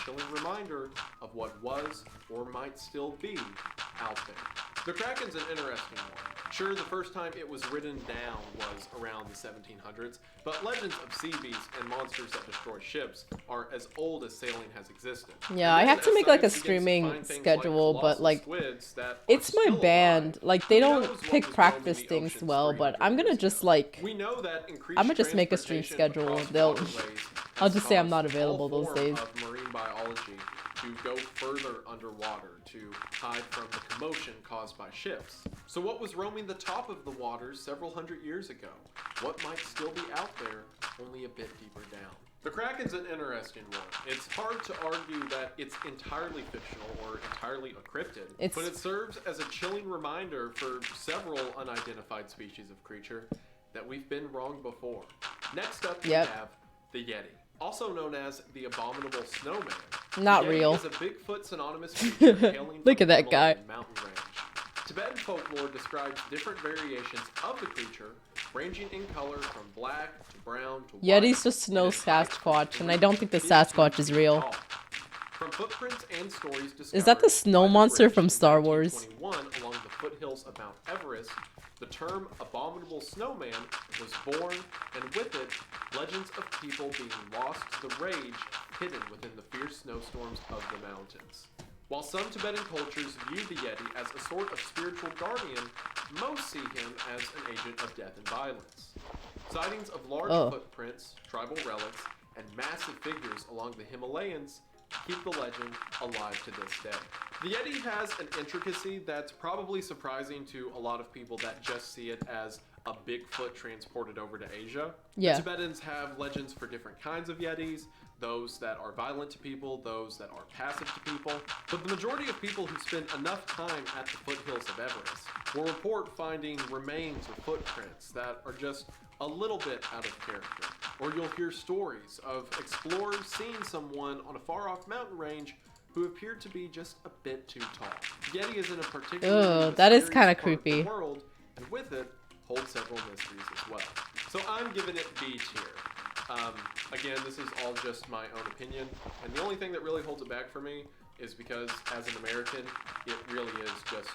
chilling reminder of what was or might still be out there. The Kraken's an interesting one. Sure, the first time it was written down was around the 1700s, but legends of sea beasts and monsters that destroy ships are as old as sailing has existed. Yeah, I have to make like a streaming schedule, but like it's my band. Like they don't pick practice things well, but I'm gonna just like I'm gonna just make a stream schedule. I'll just say I'm not available those days. Marine biology to go further underwater to hide from the commotion caused by ships. So what was roaming the top of the waters several hundred years ago? What might still be out there, only a bit deeper down? The Kraken's an interesting one. It's hard to argue that it's entirely fictional or entirely a cryptid, but it serves as a chilling reminder for several unidentified species of creature that we've been wrong before. Next up, we have the Yeti, also known as the Abominable Snowman. Not the Yeti real. Is a Bigfoot synonymous creature hailing Look from at that guy. Mountain range. Tibetan folklore describes different variations of the creature, ranging in color from black to brown to white. Yeti's just no Sasquatch, and I don't think the Sasquatch is real. From footprints and stories is that the snow monster from Star Wars? Along the foothills of Mount Everest, the term Abominable Snowman was born, and with it, legends of people being lost to the rage hidden within the fierce snowstorms of the mountains. While some Tibetan cultures view the Yeti as a sort of spiritual guardian, most see him as an agent of death and violence. Sightings of large footprints, tribal relics, and massive figures along the Himalayas keep the legend alive to this day. The Yeti has an intricacy that's probably surprising to a lot of people that just see it as a Bigfoot transported over to Asia. Yeah. The Tibetans have legends for different kinds of Yetis, those that are violent to people, those that are passive to people. But the majority of people who spend enough time at the foothills of Everest will report finding remains or footprints that are just a little bit out of character. Or you'll hear stories of explorers seeing someone on a far-off mountain range who appeared to be just a bit too tall. Yeti is in a particularly that is kind of creepy. World, and with it holds several mysteries as well. So I'm giving it B tier. Again, this is all just my own opinion, and the only thing that really holds it back for me is because, as an American, it really is just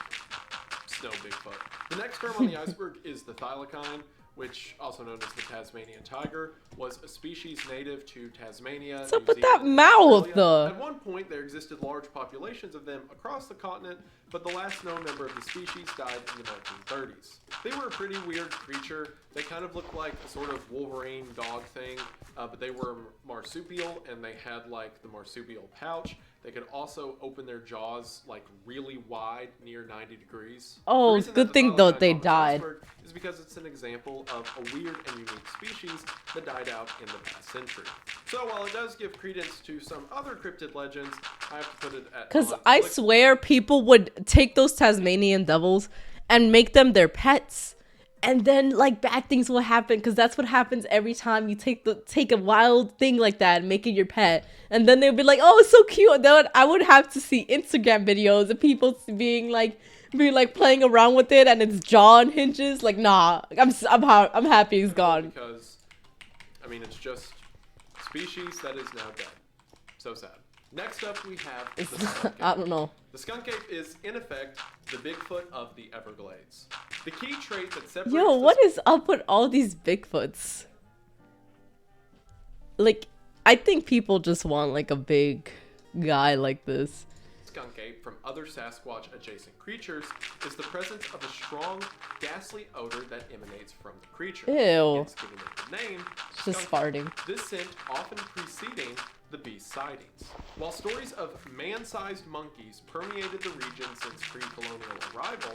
snow Bigfoot. The next term on the iceberg is the thylacine, which, also known as the Tasmanian tiger, was a species native to Tasmania. What's up with that mouth? At one point, there existed large populations of them across the continent, but the last known member of the species died in the 1930s. They were a pretty weird creature. They kind of looked like a sort of Wolverine dog thing, but they were marsupial, and they had like the marsupial pouch. They could also open their jaws like really wide, near 90 degrees. Oh, good thing though they died. Is because it's an example of a weird and unique species that died out in the past century. So while it does give credence to some other cryptid legends, I have to put it at... Because I swear people would take those Tasmanian devils and make them their pets. And then, like, bad things will happen, because that's what happens every time you take a wild thing like that and make it your pet. And then they'll be like, oh, it's so cute. And then I would have to see Instagram videos of people being playing around with it, and its jaw unhinges. Like, nah, I'm happy he's gone. Because, I mean, it's just species that is now dead. So sad. Next up, we have the skunk ape. I don't know. The skunk ape is, in effect, the Bigfoot of the Everglades. The key trait that separates... Yo, what is up with all these Bigfoots? Like, I think people just want, like, a big guy like this. Skunk ape from other Sasquatch adjacent creatures is the presence of a strong, ghastly odor that emanates from the creature. Ew. It's giving it the name. It's just farting. This scent often preceding the beast sightings. While stories of man-sized monkeys permeated the region since pre-colonial arrival,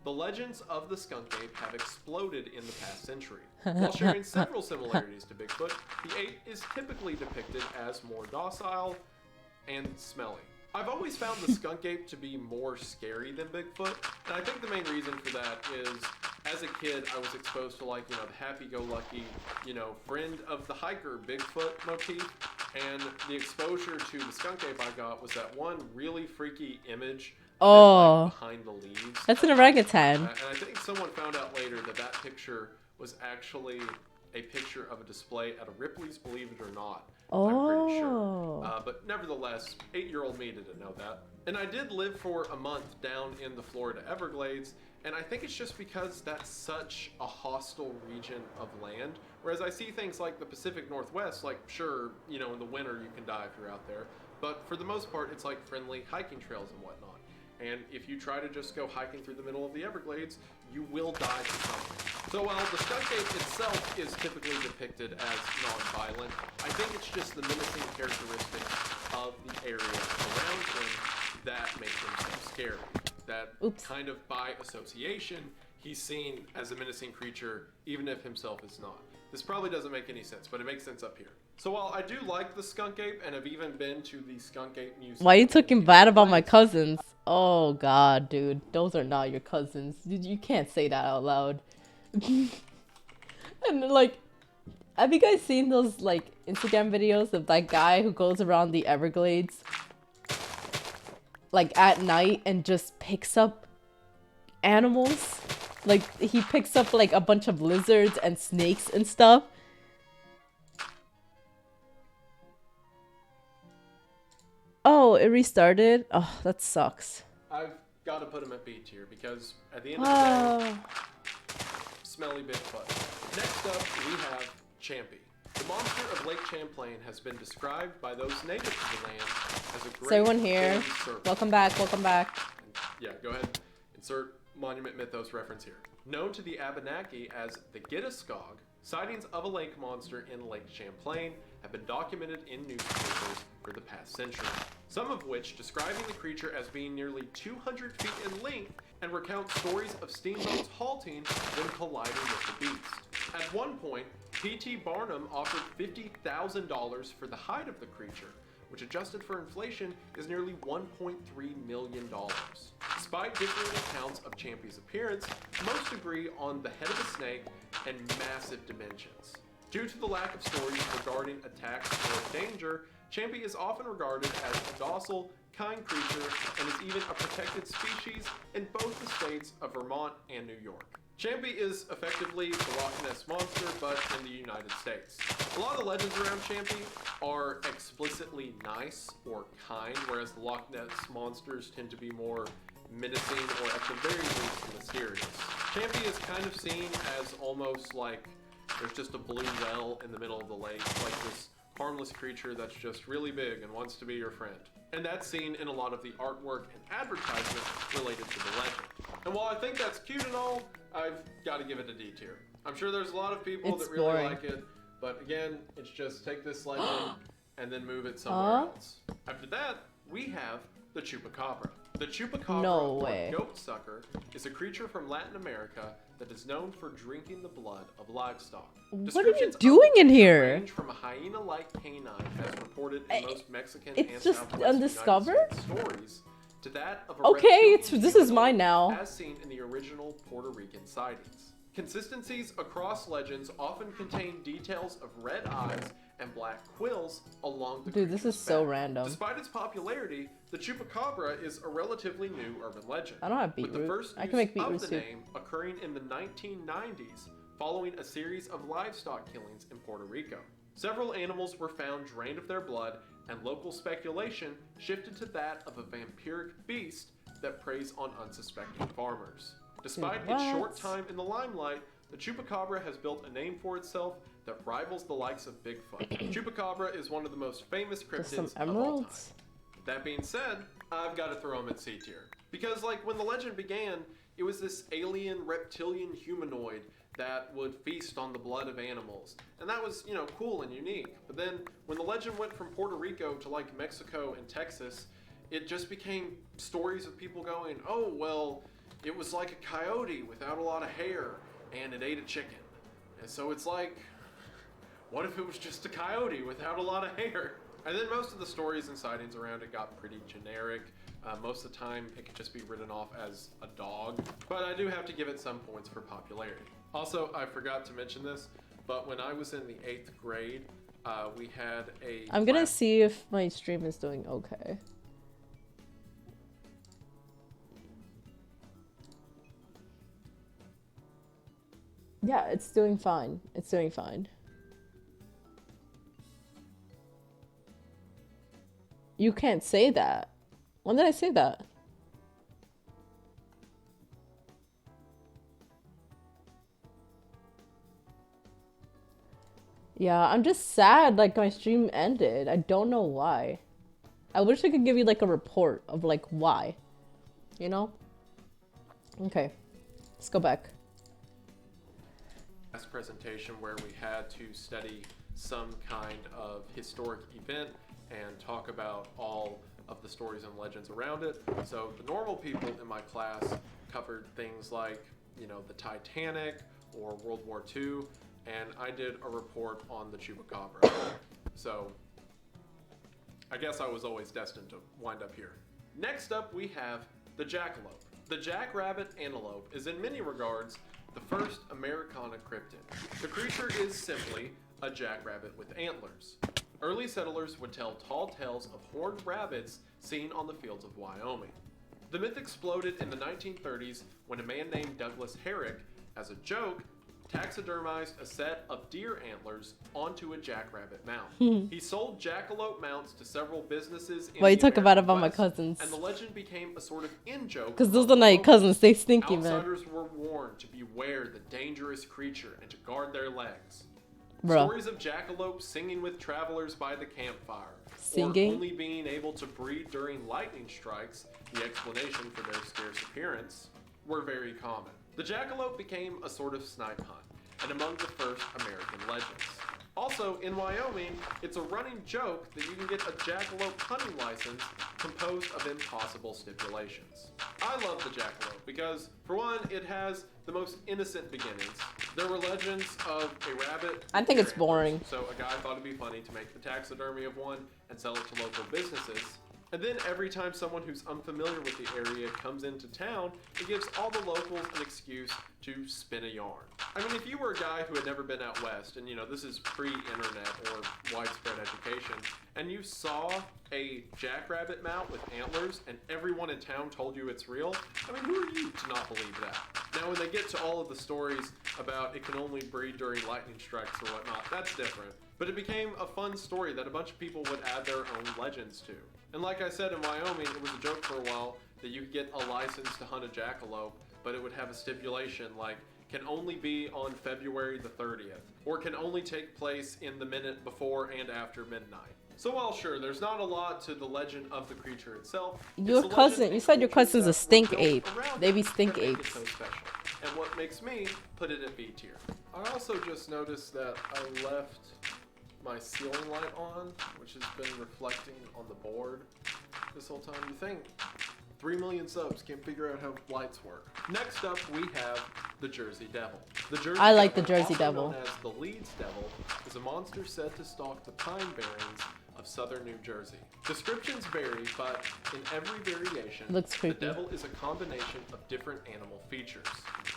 the legends of the skunk ape have exploded in the past century. While sharing several similarities to Bigfoot, the ape is typically depicted as more docile and smelly. I've always found the skunk ape to be more scary than Bigfoot, and I think the main reason for that is, as a kid, I was exposed to, like, you know, the happy-go-lucky, you know, friend of the hiker Bigfoot motif, and the exposure to the skunk ape I got was that one really freaky image behind the leaves. That's an orangutan. And I think someone found out later that that picture was actually a picture of a display at a Ripley's Believe It or Not. I'm pretty sure. But nevertheless, 8-year-old me didn't know that. And I did live for a month down in the Florida Everglades, and I think it's just because that's such a hostile region of land. Whereas I see things like the Pacific Northwest, like sure, in the winter you can die if you're out there, but for the most part it's like friendly hiking trails and whatnot. And if you try to just go hiking through the middle of the Everglades, you will die to something. So while the skunk ape itself is typically depicted as non-violent, I think it's just the menacing characteristics of the area around him that make him so scary. That kind of by association, he's seen as a menacing creature, even if himself is not. This probably doesn't make any sense, but it makes sense up here. So while I do like the skunk ape and have even been to the skunk ape museum. Why are you talking bad about my cousins? Oh god, dude. Those are not your cousins. You can't say that out loud. And like, have you guys seen those like Instagram videos of that guy who goes around the Everglades like at night and just picks up animals? Like he picks up like a bunch of lizards and snakes and stuff. Oh, it restarted? Oh, that sucks. I've got to put him at B tier because at the end of the day, smelly Bigfoot. Next up, we have Champy. The monster of Lake Champlain has been described by those native to the land as a great... So everyone here, welcome back, welcome back. Yeah, go ahead. Insert Monument Mythos reference here. Known to the Abenaki as the Gittaskog, sightings of a lake monster in Lake Champlain have been documented in newspapers for the past century, some of which describing the creature as being nearly 200 feet in length and recount stories of steamboats halting when colliding with the beast. At one point, P.T. Barnum offered $50,000 for the hide of the creature, which adjusted for inflation is nearly $1.3 million. Despite differing accounts of Champy's appearance, most agree on the head of a snake and massive dimensions. Due to the lack of stories regarding attacks or danger, Champy is often regarded as a docile, kind creature and is even a protected species in both the states of Vermont and New York. Champy is effectively the Loch Ness Monster, but in the United States. A lot of the legends around Champy are explicitly nice or kind, whereas the Loch Ness Monsters tend to be more menacing or at the very least mysterious. Champy is kind of seen as almost like there's just a blue well in the middle of the lake, like this harmless creature that's just really big and wants to be your friend. And that's seen in a lot of the artwork and advertisement related to the legend. And while I think that's cute and all, I've got to give it a D tier. I'm sure there's a lot of people that really like it, but again, it's just take this legend and then move it somewhere else. After that, we have the Chupacabra. The Chupacabra, or goat sucker, is a creature from Latin America that is known for drinking the blood of livestock. What are you doing in here? Range from a hyena-like canine, as reported in most Mexican and it's just Southwest undiscovered United States stories, to that of a okay, reptilian this is mine humanoid, now. as seen in the original Puerto Rican sightings. Consistencies across legends often contain details of red eyes and black quills along the Dude, this is so back. random. Despite its popularity, the Chupacabra is a relatively new urban legend. I don't have beetroot. With the first I can make use beetroot of the soup. name occurring in the 1990s, following a series of livestock killings in Puerto Rico. Several animals were found drained of their blood, and local speculation shifted to that of a vampiric beast that preys on unsuspecting farmers. Despite its short time in the limelight, the Chupacabra has built a name for itself that rivals the likes of Bigfoot. Chupacabra is one of the most famous cryptids of all time. That being said, I've got to throw him at C tier. Because like when the legend began, it was this alien reptilian humanoid that would feast on the blood of animals. And that was, cool and unique. But then when the legend went from Puerto Rico to like Mexico and Texas, it just became stories of people going, oh, well, it was like a coyote without a lot of hair and it ate a chicken. And so it's like, what if it was just a coyote without a lot of hair? And then most of the stories and sightings around it got pretty generic. Most of the time, it could just be written off as a dog. But I do have to give it some points for popularity. Also, I forgot to mention this, but when I was in the 8th grade, we had a... I'm gonna see if my stream is doing okay. Yeah, it's doing fine. It's doing fine. You can't say that. When did I say that? Yeah, I'm just sad like my stream ended. I don't know why. I wish I could give you like a report of like why. You know? Okay. Let's go back. Last presentation where we had to study some kind of historic event and talk about all of the stories and legends around it. So the normal people in my class covered things like, you know, the Titanic or World War II, and I did a report on the Chupacabra. So I guess I was always destined to wind up here. Next up, we have the jackalope. The jackrabbit antelope is in many regards the first Americana cryptid. The creature is simply a jackrabbit with antlers. Early settlers would tell tall tales of horned rabbits seen on the fields of Wyoming. The myth exploded in the 1930s when a man named Douglas Herrick, as a joke, taxidermized a set of deer antlers onto a jackrabbit mount. He sold jackalope mounts to several businesses in Why you the talk about American my West, cousins? and the legend became a sort of in-joke. Because those among are my locals. cousins. They stinky, man. Outsiders were warned to beware the dangerous creature and to guard their legs. Bruh. Stories of jackalopes singing with travelers by the campfire, Singing? or only being able to breed during lightning strikes, the explanation for their scarce appearance, were very common. The jackalope became a sort of snipe hunt, and among the first American legends. Also, in Wyoming, it's a running joke that you can get a jackalope hunting license composed of impossible stipulations. I love the jackalope because, for one, it has the most innocent beginnings. There were legends of a rabbit. I think it's boring. So a guy thought it'd be funny to make the taxidermy of one and sell it to local businesses. And then every time someone who's unfamiliar with the area comes into town, it gives all the locals an excuse to spin a yarn. I mean, if you were a guy who had never been out west, and you know, this is pre-internet or widespread education, and you saw a jackrabbit mount with antlers and everyone in town told you it's real, I mean, who are you to not believe that? Now, when they get to all of the stories about it can only breed during lightning strikes or whatnot, that's different. But it became a fun story that a bunch of people would add their own legends to. And like I said, in Wyoming, it was a joke for a while that you could get a license to hunt a jackalope, but it would have a stipulation like, can only be on February the 30th, or can only take place in the minute before and after midnight. So while sure, there's not a lot to the legend of the creature itself, Your cousin, you said your cousin's a stink ape. They be stink apes. apes. So special. And what makes me put it at B tier. I also just noticed that I left my ceiling light on, which has been reflecting on the board this whole time. You think 3 million subs can't figure out how lights work. Next up, we have the Jersey Devil. The Jersey I like the Devil, Jersey also Devil. known as the Leeds Devil, is a monster said to stalk the pine barrens of southern New Jersey. Descriptions vary, but in every variation, Looks the creepy. devil is a combination of different animal features.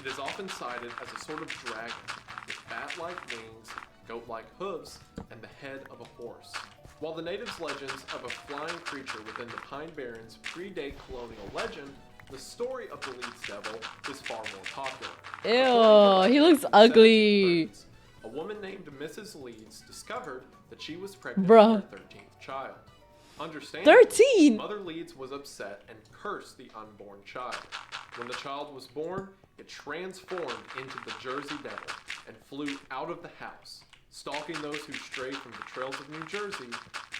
It is often cited as a sort of dragon with bat-like wings, goat-like hooves, and the head of a horse. While the natives' legends of a flying creature within the Pine Barrens predate colonial legend, the story of the Leeds Devil is far more popular. Ew, he looks According to the ugly. 1730s, a woman named Mrs. Leeds discovered that she was pregnant Bruh. with her 13th child. Understandably, 13? Mother Leeds was upset and cursed the unborn child. When the child was born, it transformed into the Jersey Devil and flew out of the house, stalking those who strayed from the trails of New Jersey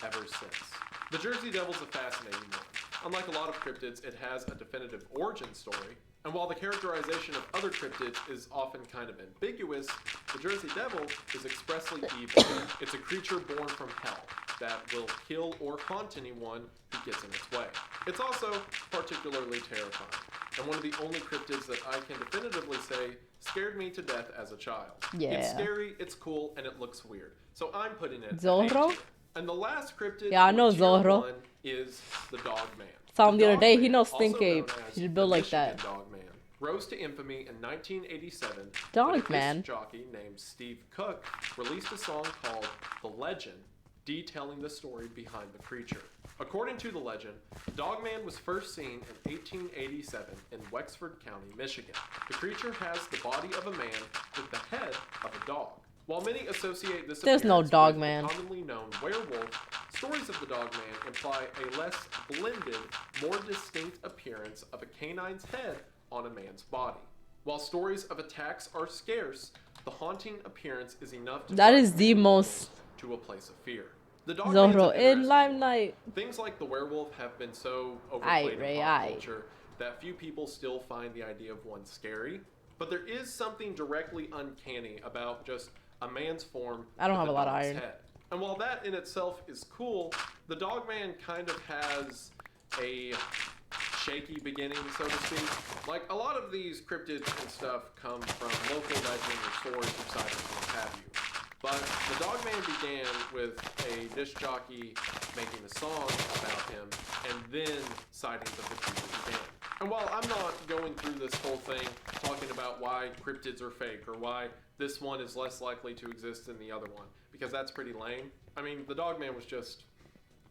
ever since. The Jersey Devil's a fascinating one. Unlike a lot of cryptids, it has a definitive origin story, and while the characterization of other cryptids is often kind of ambiguous, the Jersey Devil is expressly evil. It's a creature born from hell that will kill or haunt anyone who gets in its way. It's also particularly terrifying, and one of the only cryptids that I can definitively say scared me to death as a child. Yeah. It's scary, it's cool, and it looks weird. So I'm putting it at Zorro? A tier. And the last cryptid Yeah, I know tier Zorro. 1 is the Dog Man. Saw him the other day, he Dog knows Man, stink also known ape. as He should the build like Michigan that. Dog Man rose to infamy in 1987 Dog when a disc Man. jockey named Steve Cook released a song called The Legend detailing the story behind the creature. According to the legend, Dogman was first seen in 1887 in Wexford County, Michigan. The creature has the body of a man with the head of a dog. While many associate this There's no appearance with Dogman. the commonly known werewolf, stories of the Dogman imply a less blended, more distinct appearance of a canine's head on a man's body. While stories of attacks are scarce, the haunting appearance is enough to That drive is the most to a place of fear. The Dogman's an Zorro in interesting Limelight. one. Things like the werewolf have been so overplayed in pop culture that few people still find the idea of one scary. But there is something directly uncanny about just a man's form I don't with have a lot of dog's iron. head. And while that in itself is cool, the Dogman kind of has a shaky beginning, so to speak. Like, a lot of these cryptids and stuff come from local legend or stories or sightings and what have you. But the Dogman began with a disc jockey making a song about him, and then sightings of the creature began. And while I'm not going through this whole thing talking about why cryptids are fake or why this one is less likely to exist than the other one, because that's pretty lame. I mean, the Dogman was just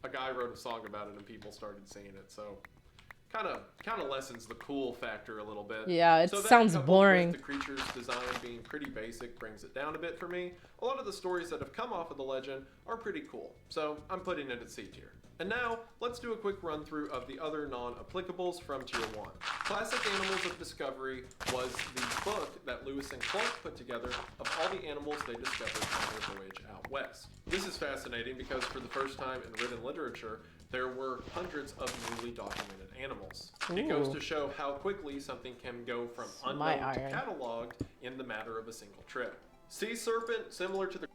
a guy wrote a song about it and people started seeing it, so kind of lessens the cool factor a little bit. Yeah, it So that, sounds coupled boring. with the creature's design being pretty basic, brings it down a bit for me. A lot of the stories that have come off of the legend are pretty cool, so I'm putting it at C tier. And now, let's do a quick run through of the other non-applicables from Tier 1. Classic Animals of Discovery was the book that Lewis and Clark put together of all the animals they discovered on their voyage out west. This is fascinating because for the first time in written literature, there were hundreds of newly documented animals. It goes to show how quickly something can go from unknown to cataloged in the matter of a single trip. Sea serpent, similar to the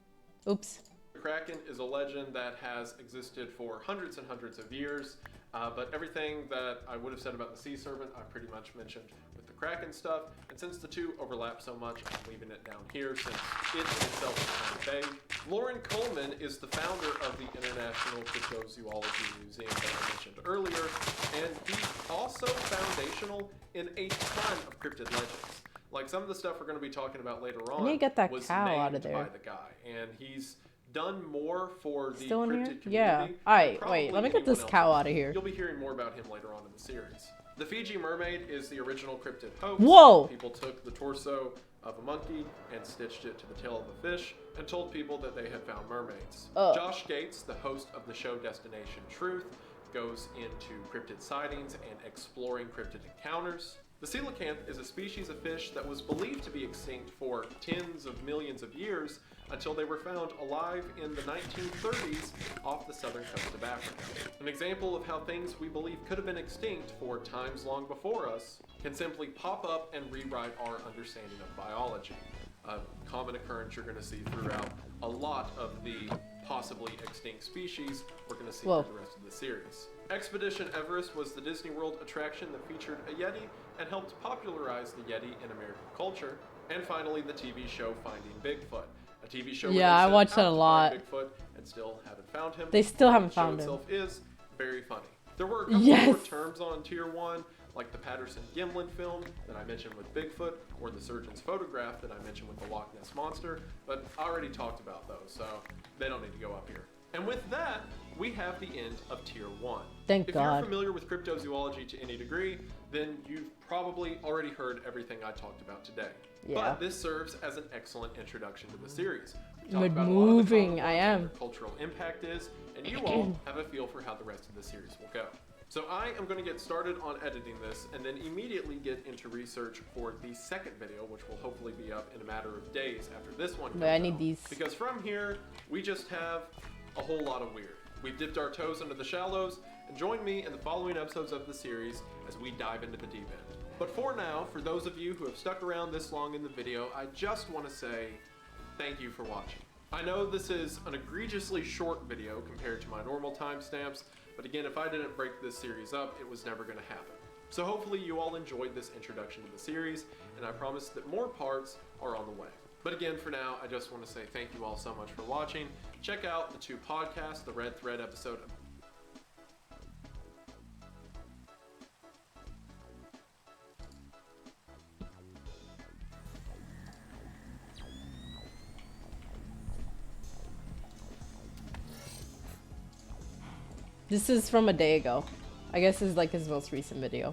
Kraken, is a legend that has existed for hundreds and hundreds of years, but everything that I would have said about the sea serpent, I pretty much mentioned with the Kraken stuff, and since the two overlap so much, I'm leaving it down here since it in itself is kind of vague. Lauren Coleman is the founder of the International Cryptozoology Museum that I mentioned earlier, and he's also foundational in a ton of cryptid legends. Like some of the stuff we're going to be talking about later on I need to get that was cow named out of there. by the guy, and he's done more for the Still in cryptid here? community. Yeah. Alright, wait, let me get this cow out of here. You'll be hearing more about him later on in the series. The Fiji mermaid is the original cryptid hoax. Whoa! People took the torso of a monkey and stitched it to the tail of a fish and told people that they had found mermaids. Josh Gates, the host of the show Destination Truth, goes into cryptid sightings and exploring cryptid encounters. The coelacanth is a species of fish that was believed to be extinct for tens of millions of years until they were found alive in the 1930s off the southern coast of Africa. An example of how things we believe could have been extinct for times long before us can simply pop up and rewrite our understanding of biology. A common occurrence you're going to see throughout a lot of the possibly extinct species we're going to see through the rest of the series. Expedition Everest was the Disney World attraction that featured a Yeti and helped popularize the Yeti in American culture. And finally, the TV show Finding Bigfoot. A TV show where I they watched set that a out to lot. find Bigfoot and still haven't found him. They still haven't found him. The show itself is very funny. There were a couple more terms on Tier 1, like the Patterson-Gimlin film that I mentioned with Bigfoot, or the surgeon's photograph that I mentioned with the Loch Ness Monster, but I already talked about those, so they don't need to go up here. And with that, we have the end of Tier 1. Thank God. If you're familiar with cryptozoology to any degree, then you've probably already heard everything I talked about today. Yeah. But this serves as an excellent introduction to the series. Good moving, I am. What their cultural impact is, and you all have a feel for how the rest of the series will go. So I am going to get started on editing this and then immediately get into research for the second video, which will hopefully be up in a matter of days after this one comes I need out. these. Because from here, we just have a whole lot of weird. We've dipped our toes into the shallows, and join me in the following episodes of the series as we dive into the deep end. But for now, for those of you who have stuck around this long in the video, I just want to say thank you for watching. I know this is an egregiously short video compared to my normal timestamps, but again, if I didn't break this series up, it was never going to happen. So hopefully you all enjoyed this introduction to the series, and I promise that more parts are on the way. But again, for now, I just want to say thank you all so much for watching. Check out the two podcasts, the Red Thread episode This is from a day ago. I guess this is like his most recent video.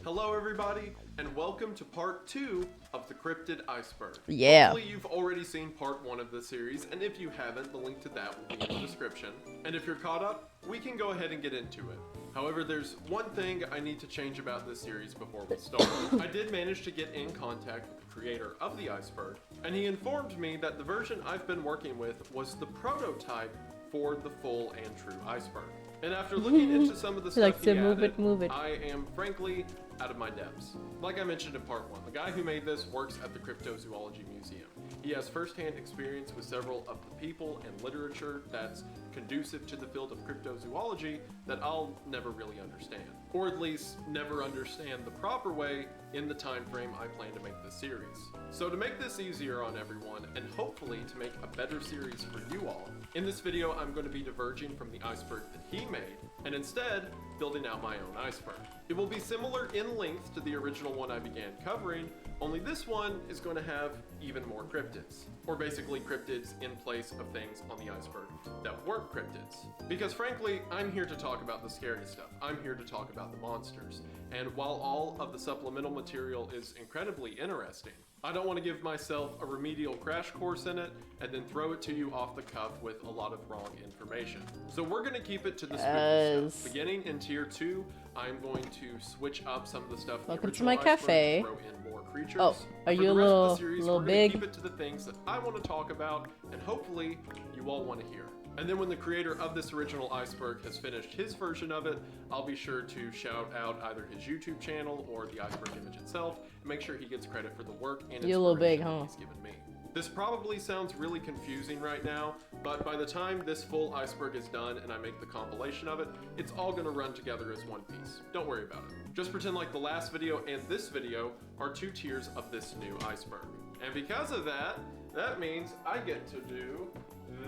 Hello everybody, and welcome to part 2 of the Cryptid Iceberg. Yeah. Hopefully you've already seen part 1 of the series, and if you haven't, the link to that will be in the description. And if you're caught up, we can go ahead and get into it. However, there's one thing I need to change about this series before we start. I did manage to get in contact with the creator of the iceberg, and he informed me that the version I've been working with was the prototype for the full and true iceberg. And after looking into some of the stuff he added, I am frankly out of my depths. Like I mentioned in part 1, the guy who made this works at the Cryptozoology Museum. He has first-hand experience with several of the people and literature that's conducive to the field of cryptozoology that I'll never really understand. Or at least never understand the proper way in the time frame I plan to make this series. So to make this easier on everyone, and hopefully to make a better series for you all, in this video I'm going to be diverging from the iceberg that he made, and instead building out my own iceberg. It will be similar in length to the original one I began covering, only this one is going to have even more cryptids. Or basically cryptids in place of things on the iceberg that weren't cryptids. Because frankly, I'm here to talk about the scary stuff. I'm here to talk about the monsters. And while all of the supplemental material is incredibly interesting, I don't want to give myself a remedial crash course in it and then throw it to you off the cuff with a lot of wrong information. So we're going to keep it to the spooky stuff. Beginning in tier 2, I'm going to switch up some of the stuff. Welcome to my cafe. Throw in more creatures. Oh, are you a little big? Keep it to the things that I want to talk about, and hopefully you all want to hear. And then when the creator of this original iceberg has finished his version of it, I'll be sure to shout out either his YouTube channel or the iceberg image itself, and make sure he gets credit for the work and inspiration he's given me. This probably sounds really confusing right now, but by the time this full iceberg is done and I make the compilation of it, it's all gonna run together as one piece. Don't worry about it. Just pretend like the last video and this video are 2 tiers of this new iceberg. And because of that, that means I get to do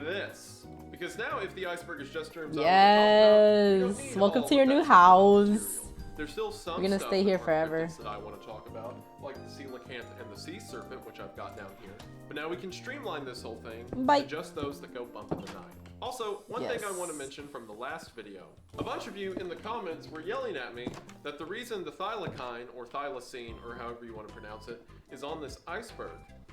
this. Because now if the iceberg is just terms yes, welcome to your new house. There's still some You're gonna stuff stay here forever that I want to talk about, like the coelacanth and the sea serpent, which I've got down here. But now we can streamline this whole thing to just those that go bump in the night. Also, one thing I want to mention from the last video. A bunch of you in the comments were yelling at me that the reason the thylacine, or thylacine, or however you want to pronounce it, is on this iceberg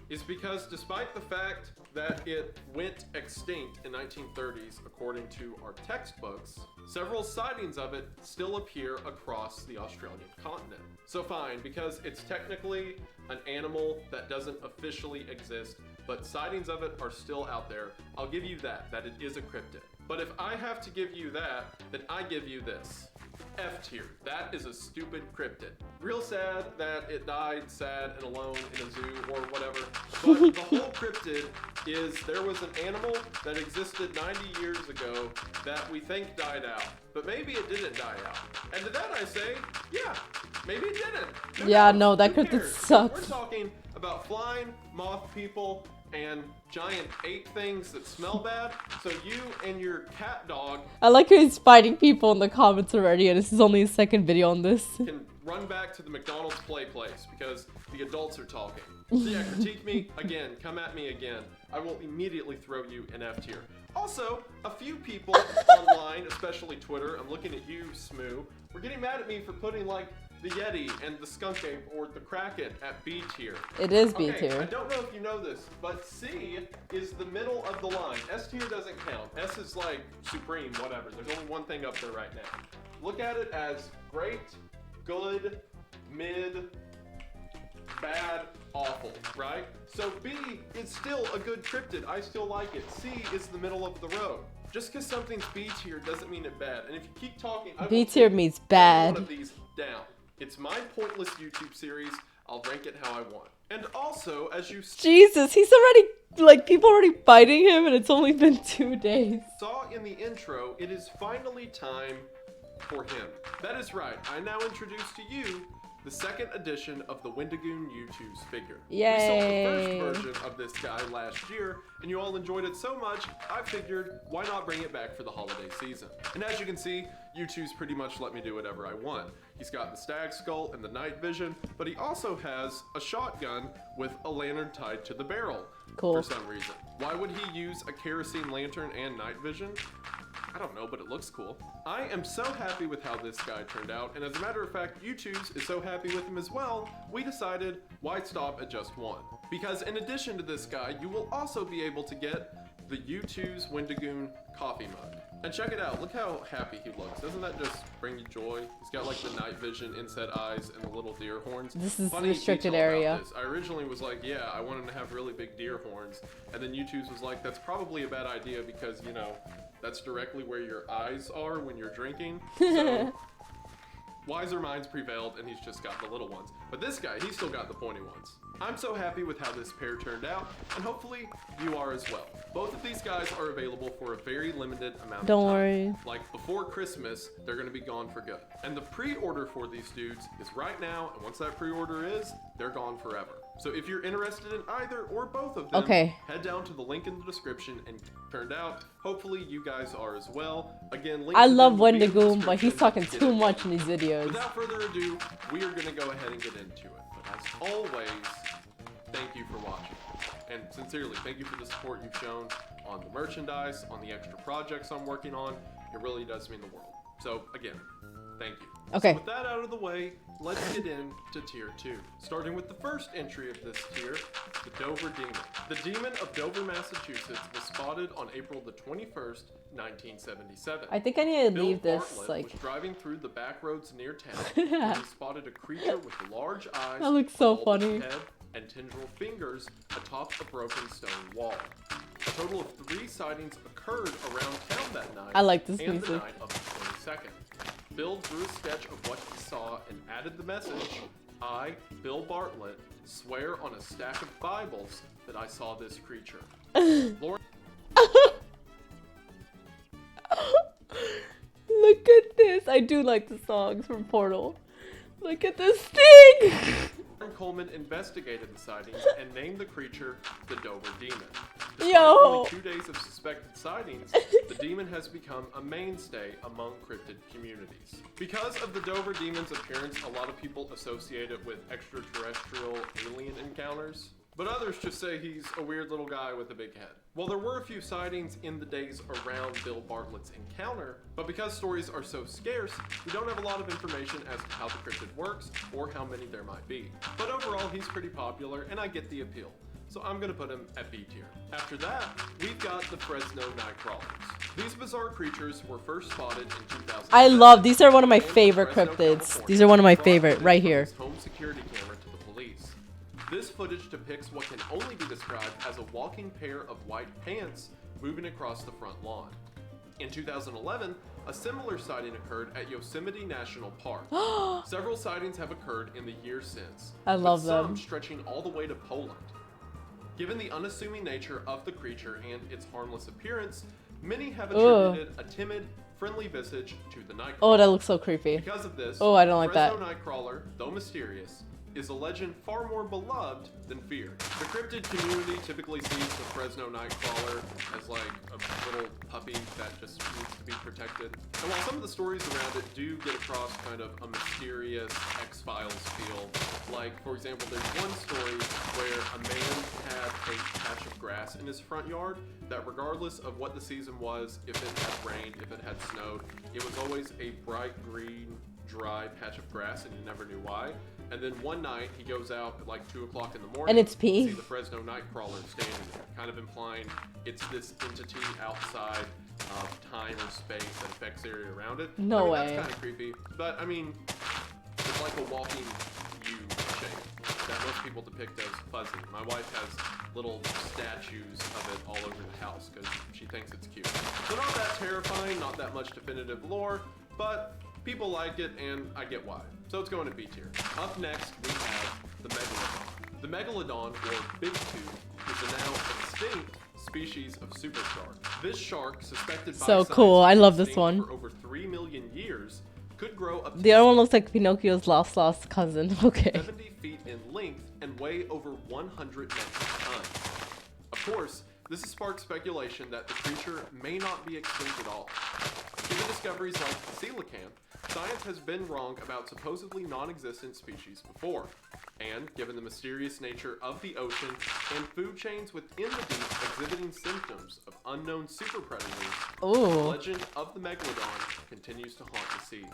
is because despite the fact that it went extinct in 1930s according to our textbooks, several sightings of it still appear across the Australian continent. So fine, because it's technically an animal that doesn't officially exist, but sightings of it are still out there, I'll give you that it is a cryptid. But if I have to give you that, then I give you this. F tier. That is a stupid cryptid. Real sad that it died sad and alone in a zoo or whatever. But the whole cryptid is there was an animal that existed 90 years ago that we think died out. But maybe it didn't die out. And to that I say, yeah, maybe it didn't. No, that cryptid sucks. We're talking about flying moth people and giant ape things that smell bad. So you and your cat dog, I like how he's fighting people in the comments already, and this is only his second video on this. Can run back to the McDonald's play place because the adults are talking. So yeah, critique me again, come at me again. I will immediately throw you an F tier. Also, a few people online, especially Twitter, I'm looking at you, Smoo, were getting mad at me for putting like the Yeti and the skunk ape or the Kraken at B tier. It is B tier. I don't know if you know this, but C is the middle of the line. S tier doesn't count. S is like supreme, whatever. There's only one thing up there right now. Look at it as great, good, mid, bad, awful, right? So B is still a good cryptid. I still like it. C is the middle of the road. Just because something's B tier doesn't mean it's bad. And if you keep talking, B tier means bad. One of these down. It's my pointless YouTube series. I'll rank it how I want. And also, as you Jesus, he's already, like, people already fighting him and it's only been 2 days. Saw in the intro, it is finally time for him. That is right. I now introduce to you the second edition of the Wendigoon U2's figure. Yay! We sold the first version of this guy last year, and you all enjoyed it so much, I figured, why not bring it back for the holiday season? And as you can see, U2's pretty much let me do whatever I want. He's got the stag skull and the night vision, but he also has a shotgun with a lantern tied to the barrel. Cool. For some reason. Why would he use a kerosene lantern and night vision? I don't know, but it looks cool. I am so happy with how this guy turned out, and as a matter of fact, YouTube's is so happy with him as well, we decided, why stop at just one? Because in addition to this guy, you will also be able to get the YouTube's Wendigoon coffee mug. And check it out, look how happy he looks. Doesn't that just bring you joy? He's got like the night vision inset eyes and the little deer horns. This is Funny restricted detail about area. this. I originally was like, yeah, I want him to have really big deer horns. And then YouTube's was like, that's probably a bad idea because, you know, that's directly where your eyes are when you're drinking. So wiser minds prevailed and he's just got the little ones. But this guy, he's still got the pointy ones. I'm so happy with how this pair turned out, and hopefully you are as well. Both of these guys are available for a very limited amount of time. Don't worry. Like before Christmas, they're gonna be gone for good. And the pre-order for these dudes is right now, and once that pre-order is, they're gone forever. So if you're interested in either or both of them, head down to the link in the description and turned out. Hopefully you guys are as well. Again, link I to them love will be in the Wendigoon, but he's description. talking Get too it. much in these videos. Without further ado, we are gonna go ahead and get into it. But as always, thank you for watching. And sincerely, thank you for the support you've shown on the merchandise, on the extra projects I'm working on. It really does mean the world. So again, thank you. Okay. So with that out of the way, let's get into tier 2. Starting with the first entry of this tier, the Dover Demon. The Demon of Dover, Massachusetts was spotted on April the 21st, 1977. I think I need to Bill leave this Bartlett like. was driving through the back roads near town when he spotted a creature with large eyes, That looks so a bulbous funny. head, and tendril fingers atop a broken stone wall. A total of 3 sightings occurred around town that night. I like this and music. the night of the 22nd. Bill drew a sketch of what he saw and added the message, "I, Bill Bartlett, swear on a stack of Bibles that I saw this creature." Lauren Look at this. I do like the songs from Portal. Look at this thing. Coleman investigated the sightings and named the creature the Dover Demon. Yo. Despite only 2 days of suspected sightings, the demon has become a mainstay among cryptid communities. Because of the Dover Demon's appearance, a lot of people associate it with extraterrestrial alien encounters, but others just say he's a weird little guy with a big head. Well, there were a few sightings in the days around Bill Bartlett's encounter, but because stories are so scarce, we don't have a lot of information as to how the cryptid works or how many there might be. But overall, he's pretty popular, and I get the appeal. So I'm gonna put him at B tier. After that, we've got the Fresno Nightcrawlers. These bizarre creatures were first spotted in 2000. I love these. Are one of my favorite cryptids. These are one of my favorite right here. Home security camera to the police. This footage depicts what can only be described as a walking pair of white pants moving across the front lawn. In 2011, a similar sighting occurred at Yosemite National Park. Several sightings have occurred in the years since. I love with some them. stretching all the way to Poland. Given the unassuming nature of the creature and its harmless appearance, many have attributed a timid, friendly visage to the Nightcrawler. Oh, that looks so creepy. Because of this, Oh, I don't like that. Fresno Nightcrawler, though mysterious, is a legend far more beloved than feared. The cryptid community typically sees the Fresno Nightcrawler as like a little puppy that just needs to be protected. And while some of the stories around it do get across kind of a mysterious X-Files feel, like for example, there's one story where a man had a patch of grass in his front yard that regardless of what the season was, if it had rained, if it had snowed, it was always a bright green, dry patch of grass and you never knew why. And then one night he goes out at like 2 o'clock in the morning And it's pee? to see the Fresno Nightcrawler standing there, kind of implying it's this entity outside of time or space that affects the area around it. No I mean, way. That's kind of creepy, but I mean, it's like a walking U shape that most people depict as fuzzy. My wife has little statues of it all over the house because she thinks it's cute. So not that terrifying, not that much definitive lore, but people like it, and I get why. So it's going to B tier. Up next, we have the Megalodon. The Megalodon, or Big Tooth, is a now extinct species of super shark. This shark, suspected by So scientists cool. I to be love this extinct one. for over 3 million years, could grow up to The other one looks like Pinocchio's lost cousin. Okay. 70 feet in length and weigh over 100 metric tons. Of course, this has sparked speculation that the creature may not be extinct at all. Given discoveries like coelacanth, Science has been wrong about supposedly non-existent species before, and given the mysterious nature of the ocean and food chains within the deep exhibiting symptoms of unknown super predators, the Oh. legend of the megalodon continues to haunt the sea.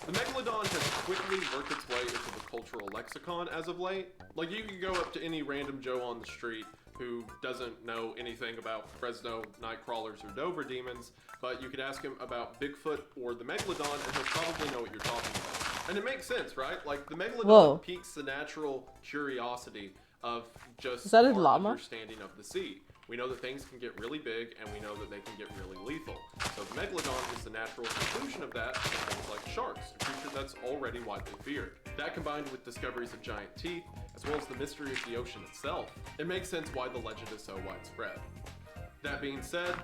The megalodon has quickly worked its way into the cultural lexicon as of late. Like, you could go up to any random Joe on the street who doesn't know anything about Fresno nightcrawlers or Dover demons, but you could ask him about Bigfoot or the megalodon and he'll probably know what you're talking about. And it makes sense, right? Like, the megalodon Whoa. piques the natural curiosity of just Is that a our llama? understanding of the sea. We know that things can get really big, and we know that they can get really lethal. So the megalodon is the natural conclusion of that, and things like sharks, a creature that's already widely feared. That combined with discoveries of giant teeth, as well as the mystery of the ocean itself, it makes sense why the legend is so widespread. That being said,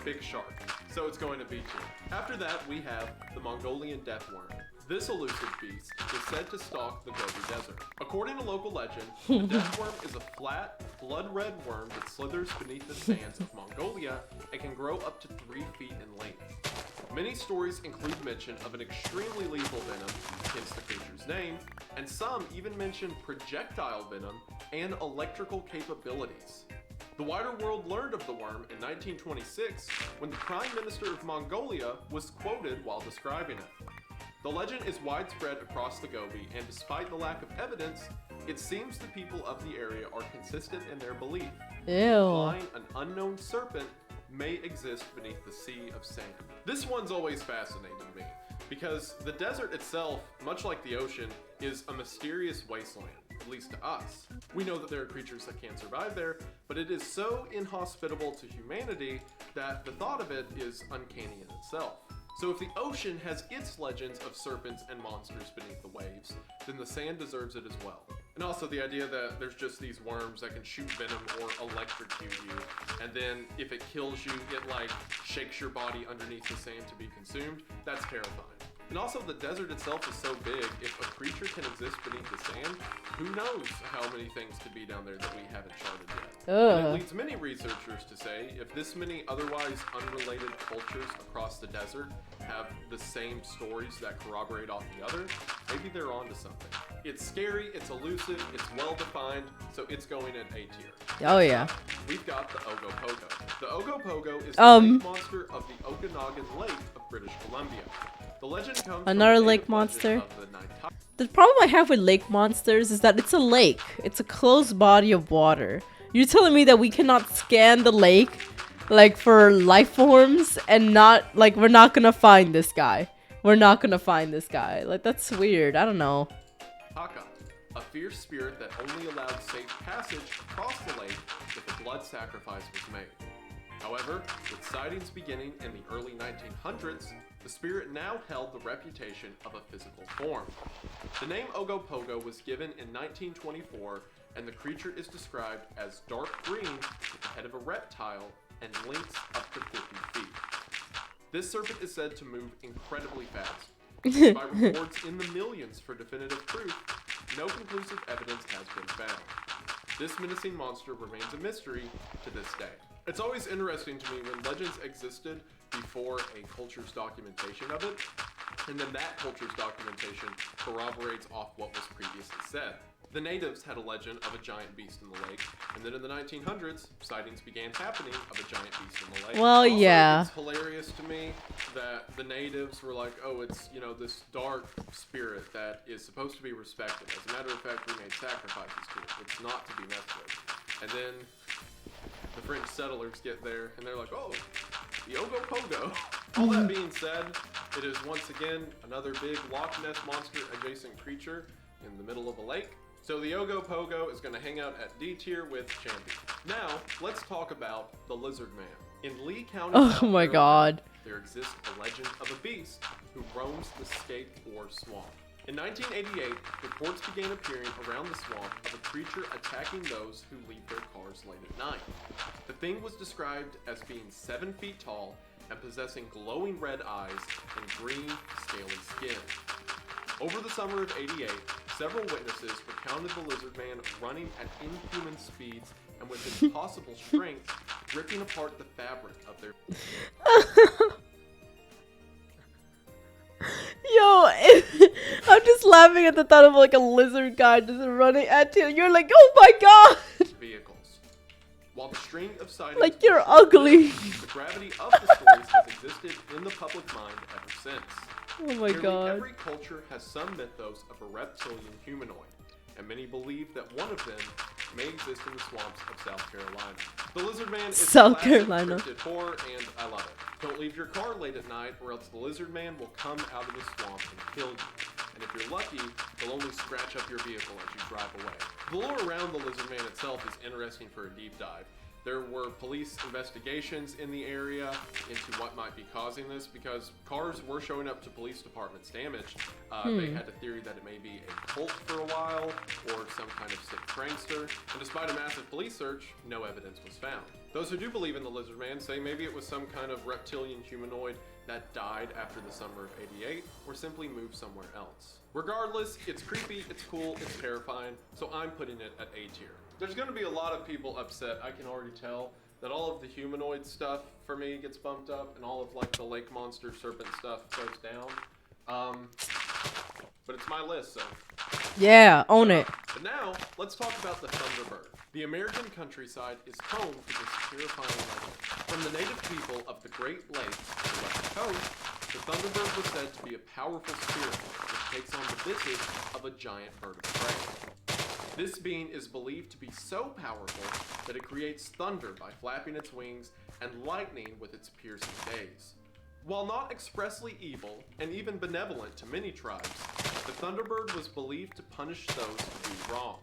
big shark. So it's going to be two. After that, we have the Mongolian deathworm. This elusive beast is said to stalk the Gobi Desert. According to local legend, the deathworm is a flat, blood-red worm that slithers beneath the sands of Mongolia and can grow up to 3 feet in length. Many stories include mention of an extremely lethal venom, hence the creature's name, and some even mention projectile venom and electrical capabilities. The wider world learned of the worm in 1926 when the Prime Minister of Mongolia was quoted while describing it. The legend is widespread across the Gobi, and despite the lack of evidence, it seems the people of the area are consistent in their belief. Ew. Implying an unknown serpent may exist beneath the sea of sand. This one's always fascinated me, because the desert itself, much like the ocean, is a mysterious wasteland, at least to us. We know that there are creatures that can't survive there, but it is so inhospitable to humanity that the thought of it is uncanny in itself. So if the ocean has its legends of serpents and monsters beneath the waves, then the sand deserves it as well. And also the idea that there's just these worms that can shoot venom or electrocute you, and then if it kills you, it like shakes your body underneath the sand to be consumed, that's terrifying. And also the desert itself is so big, if a creature can exist beneath the sand, who knows how many things could be down there that we haven't charted yet. And it leads many researchers to say, if this many otherwise unrelated cultures across the desert have the same stories that corroborate off the other, maybe they're onto something. It's scary, it's elusive, it's well defined, so it's going at A tier. Oh yeah. We've got the Ogopogo. The Ogopogo is the lake monster of the Okanagan Lake of British Columbia. The legend comes Another from the lake native monster. legend of the Night. The problem I have with lake monsters is that it's a lake. It's a closed body of water. You're telling me that we cannot scan the lake, like, for life forms and not, like, we're not gonna find this guy. We're not gonna find this guy. Like, that's weird. I don't know. Haka, a fierce spirit that only allowed safe passage across the lake if a blood sacrifice was made. However, with sightings beginning in the early 1900s, the spirit now held the reputation of a physical form. The name Ogopogo was given in 1924, and the creature is described as dark green with the head of a reptile and lengths up to 50 feet. This serpent is said to move incredibly fast. Despite reports in the millions for definitive proof, no conclusive evidence has been found. This menacing monster remains a mystery to this day. It's always interesting to me when legends existed before a culture's documentation of it, and then that culture's documentation corroborates off what was previously said. The natives had a legend of a giant beast in the lake, and then in the 1900s, sightings began happening of a giant beast in the lake. Well, Also, yeah. It's hilarious to me that the natives were like, oh, it's, you know, this dark spirit that is supposed to be respected. As a matter of fact, we made sacrifices to it. It's not to be messed with. And then the French settlers get there, and they're like, oh, the Ogopogo. All that being said, it is once again another big Loch Ness Monster adjacent creature in the middle of a lake. So the Ogopogo is going to hang out at D tier with Champion. Now, let's talk about the Lizard Man. In Lee County, Oh South my Carolina, god. there exists a legend of a beast who roams the Skate or Swamp. In 1988, reports began appearing around the swamp of a creature attacking those who leave their cars late at night. The thing was described as being 7 feet tall and possessing glowing red eyes and green, scaly skin. Over the summer of '88, several witnesses recounted the lizard man running at inhuman speeds and with impossible strength, ripping apart the fabric of their... Yo, laughing at the thought of like a lizard guy just running at you. You're like, oh my god! Vehicles. While the string of sightings Like, you're was ugly. short-lived, the gravity of the stories has existed in the public mind ever since. Oh my Nearly god. every culture has some mythos of a reptilian humanoid, and many believe that one of them may exist in the swamps of South Carolina. The Lizard Man is South classic Carolina. cryptid horror, and I love it. Don't leave your car late at night, or else the Lizard Man will come out of the swamp and kill you. And if you're lucky, he'll only scratch up your vehicle as you drive away. The lore around the Lizard Man itself is interesting for a deep dive. There were police investigations in the area into what might be causing this because cars were showing up to police departments damaged. They had a theory that it may be a cult for a while or some kind of sick prankster. And despite a massive police search, no evidence was found. Those who do believe in the Lizard Man say maybe it was some kind of reptilian humanoid that died after the summer of '88 or simply moved somewhere else. Regardless, it's creepy, it's cool, it's terrifying, so I'm putting it at A tier. There's going to be a lot of people upset, I can already tell, that all of the humanoid stuff for me gets bumped up and all of like the lake monster serpent stuff goes down. But it's my list, so. Yeah, own it. But now, let's talk about the Thunderbird. The American countryside is home to this terrifying legend. From the native people of the Great Lakes to the West Coast, the Thunderbird was said to be a powerful spirit which takes on the visage of a giant bird of prey. This being is believed to be so powerful that it creates thunder by flapping its wings and lightning with its piercing gaze. While not expressly evil and even benevolent to many tribes, the Thunderbird was believed to punish those who do wrong.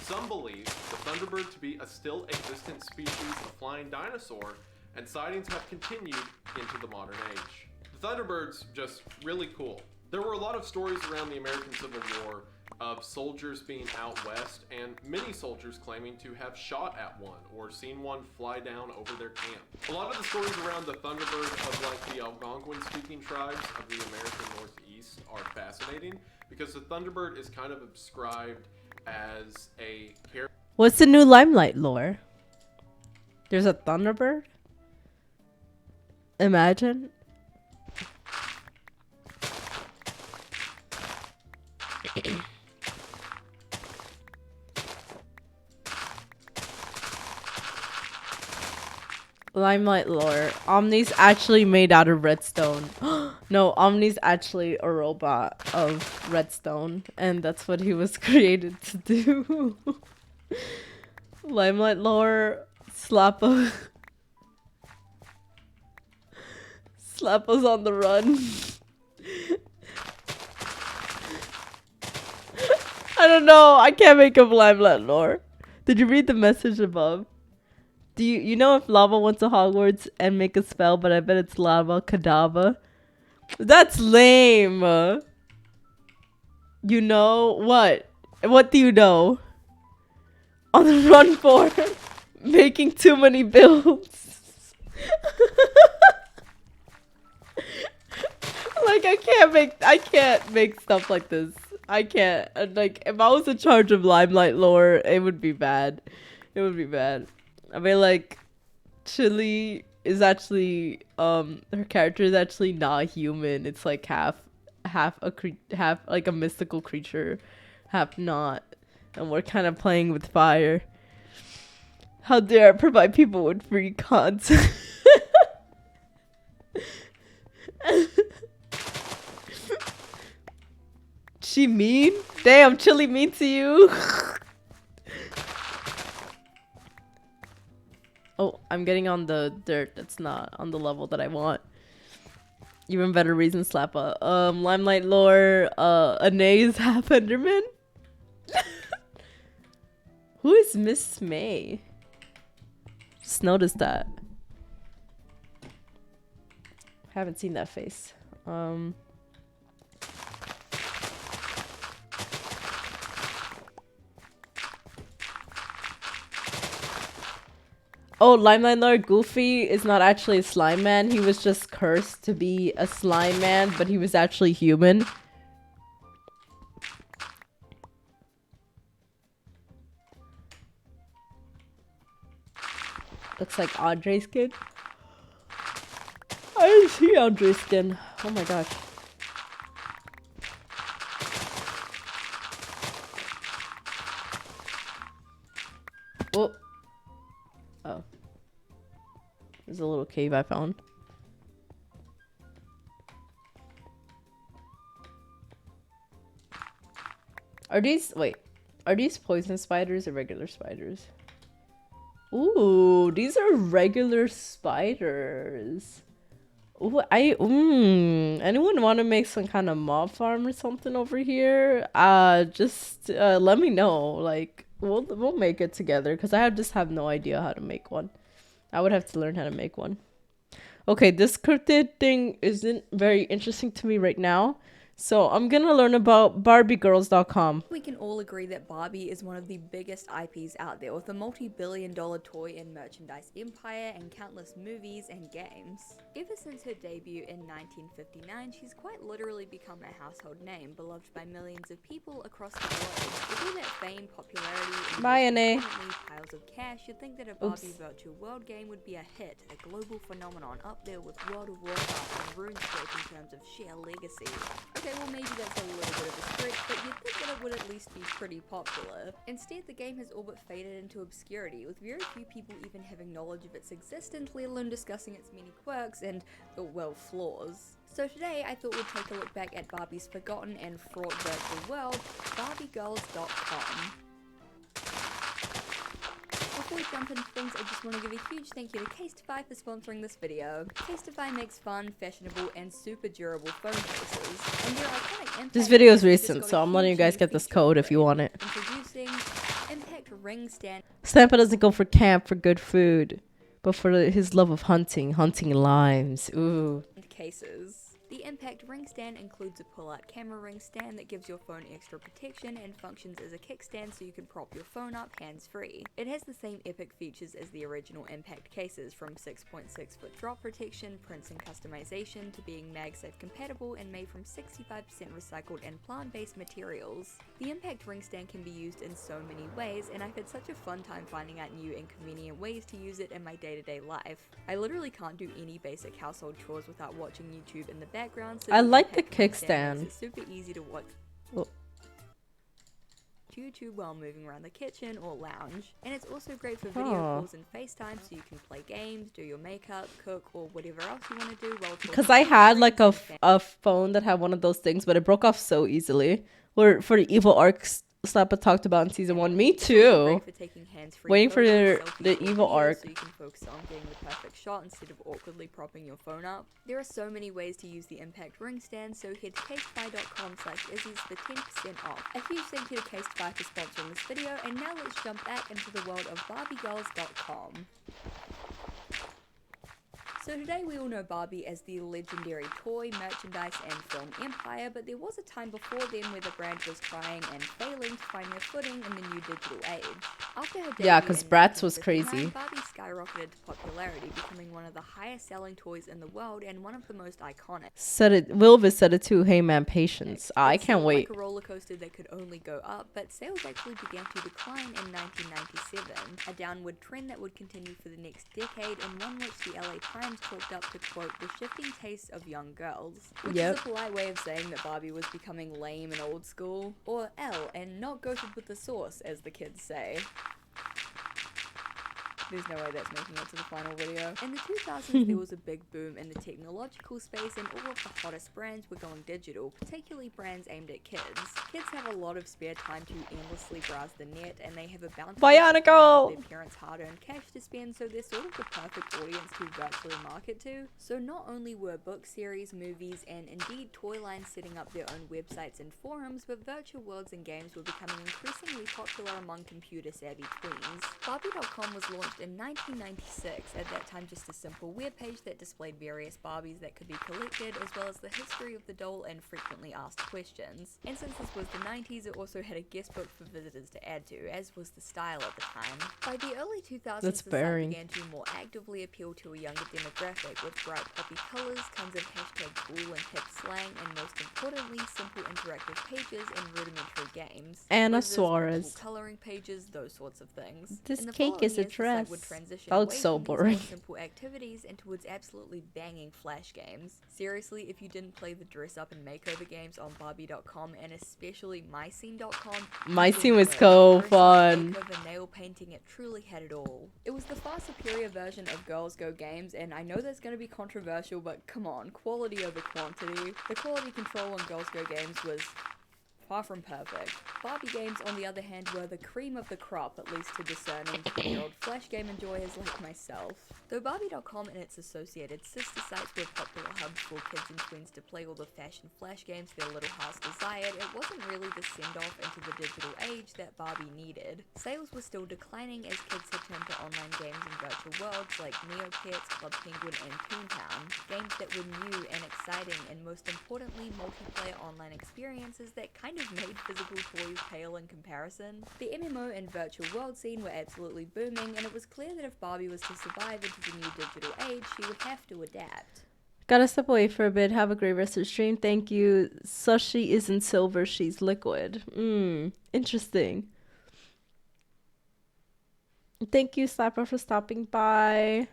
Some believe the Thunderbird to be a still existent species of flying dinosaur, and sightings have continued into the modern age. The Thunderbird's just really cool. There were a lot of stories around the American Civil War of soldiers being out west, and many soldiers claiming to have shot at one or seen one fly down over their camp. A lot of the stories around the Thunderbird of like the Algonquin-speaking tribes of the American Northeast are fascinating because the Thunderbird is kind of described as a character. What's the new Limelight lore? There's a Thunderbird? Imagine. Limelight lore. Omni's actually made out of redstone. No, Omni's actually a robot of redstone, and that's what he was created to do. Limelight lore. Slappa. Slappa's on the run. I don't know. I can't make up Limelight lore. Did you read the message above? Do you know if Lava went to Hogwarts and make a spell, but I bet it's Lava Kadava. That's lame. You know what? What do you know? On the run for making too many builds. Like I can't make stuff like this. I can't. Like if I was in charge of Limelight lore, it would be bad. It would be bad. I mean, like, Chili is actually, her character is actually not human. It's like half like a mystical creature, half not. And we're kind of playing with fire. How dare I provide people with free content? She mean? Damn, Chili mean to you? Oh, I'm getting on the dirt that's not on the level that I want. Even better reason, Slappa. Limelight lore, Anae's half Enderman? Who is Miss May? Just noticed that. Haven't seen that face. Oh, Limelight lore, Goofy is not actually a slime man. He was just cursed to be a slime man, but he was actually human. Looks like Andre's skin. I didn't see Andre's skin. Oh my gosh. a little cave I found. Are these poison spiders or regular spiders? Ooh, these are regular spiders. Ooh, anyone want to make some kind of mob farm or something over here? Just let me know. Like, we'll make it together because I just have no idea how to make one. I would have to learn how to make one. Okay, this cryptid thing isn't very interesting to me right now. So I'm gonna learn about BarbieGirls.com. We can all agree that Barbie is one of the biggest IPs out there, with a multi-billion-dollar toy and merchandise empire and countless movies and games. Ever since her debut in 1959, she's quite literally become a household name, beloved by millions of people across the globe. With all that fame, popularity, and most importantly, piles of cash, you'd think that a Barbie virtual world game would be a hit, a global phenomenon up there with World of Warcraft and RuneScape in terms of sheer legacy. Okay, well, maybe that's a little bit of a stretch, but you'd think that it would at least be pretty popular. Instead, the game has all but faded into obscurity, with very few people even having knowledge of its existence, let alone discussing its many quirks and, well, flaws. So today, I thought we'd take a look back at Barbie's forgotten and fraught virtual world, BarbieGirls.com. Before we jump into things, I just want to give a huge thank you to Casetify for sponsoring this video. Casetify makes fun, fashionable, and super durable phone cases. And their iconic Impact This video is case has recent, got so a I'm letting you huge guys new get this feature code to if you it. want it. Introducing Impact Ring Stand Stampa doesn't go for camp for good food, but for his love of hunting limes. Ooh. cases. The Impact Ring Stand includes a pull-out camera ring stand that gives your phone extra protection and functions as a kickstand so you can prop your phone up hands-free. It has the same epic features as the original Impact cases, from 6.6 foot drop protection, prints and customization, to being MagSafe compatible and made from 65% recycled and plant-based materials. The Impact Ring Stand can be used in so many ways, and I've had such a fun time finding out new and convenient ways to use it in my day-to-day life. I literally can't do any basic household chores without watching YouTube in the background, so I like the Impact Ring Stand kickstand. makes it super easy to watch YouTube while moving around the kitchen or lounge. And it's also great for video calls and FaceTime, so you can play games, do your makeup, cook, or whatever else you want to do while talking. Because I had like a phone that had one of those things, but it broke off so easily. Or for the evil arc Slappa talked about in season 1. Me too. Waiting for the evil arc. So you can focus on getting the perfect shot instead of awkwardly propping your phone up. There are so many ways to use the Impact Ring Stand, so head to casetify.com/Izzy's for 10% off. A huge thank you to Casetify for sponsoring this video, and now let's jump back into the world of BarbieGirls.com. So today we all know Barbie as the legendary toy, merchandise, and film empire, but there was a time before then where the brand was trying and failing to find their footing in the new digital age. After her debut because in Bratz was 1959, crazy. Barbie skyrocketed to popularity, becoming one of the highest selling toys in the world and one of the most iconic. Wilvis said it too. Hey man, patience. I can't wait. Like a roller coaster that could only go up, but sales actually began to decline in 1997, a downward trend that would continue for the next decade, and one which the LA Times chalked up to, quote, the shifting tastes of young girls, which is a polite way of saying that Barbie was becoming lame and old school, or L, and not goated with the sauce, as the kids say. There's no way that's making it to the final video. In the 2000s, there was a big boom in the technological space, and all of the hottest brands were going digital, particularly brands aimed at kids. Kids have a lot of spare time to endlessly browse the net, and they have a bountiful Bionicle! Their parents' hard-earned cash to spend, so they're sort of the perfect audience to virtually market to. So not only were book series, movies, and indeed toy lines setting up their own websites and forums, but virtual worlds and games were becoming increasingly popular among computer-savvy tweens. Barbie.com was launched in 1996, at that time just a simple webpage that displayed various Barbies that could be collected, as well as the history of the doll and frequently asked questions. And since this was the 90s, it also had a guest book for visitors to add to, as was the style at the time. By the early 2000s, the site began to more actively appeal to a younger demographic, with bright poppy colors, tons of hashtag cool and hip slang, and most importantly, simple and interactive pages and rudimentary games. Anna quizzes, Suarez. multiple coloring pages, those sorts of things. This In the cake following is a years, the site would dress. transition That looks away so from these boring. more simple activities and towards absolutely banging flash games. Seriously, if you didn't play the dress up and makeover games on Barbie.com and especially MyScene.com, My you scene was didn't so dress up, fun. makeover, nail painting, it truly had it all. It was the far superior version of Girls Go Games, and I know that's going to be controversial, but come on, quality over quantity. The quality control on Girls Go Games was far from perfect. Barbie games, on the other hand, were the cream of the crop, at least to discerning 20-year-old flash game enjoyers like myself. Though Barbie.com and its associated sister sites were popular hubs for kids and tweens to play all the fashion flash games their little hearts desired, it wasn't really the send-off into the digital age that Barbie needed. Sales were still declining as kids had turned to online games and virtual worlds like Neopets, Club Penguin, and Toontown, games that were new and exciting, and most importantly, multiplayer online experiences that kind of made physical toys pale in comparison. The MMO and virtual world scene were absolutely booming, and it was clear that if Barbie was to survive into the new digital age, she would have to adapt. Gotta step away for a bit. Have a great rest of the stream. Thank you. Sushi isn't silver, she's liquid. Interesting. Thank you, Slapper, for stopping by.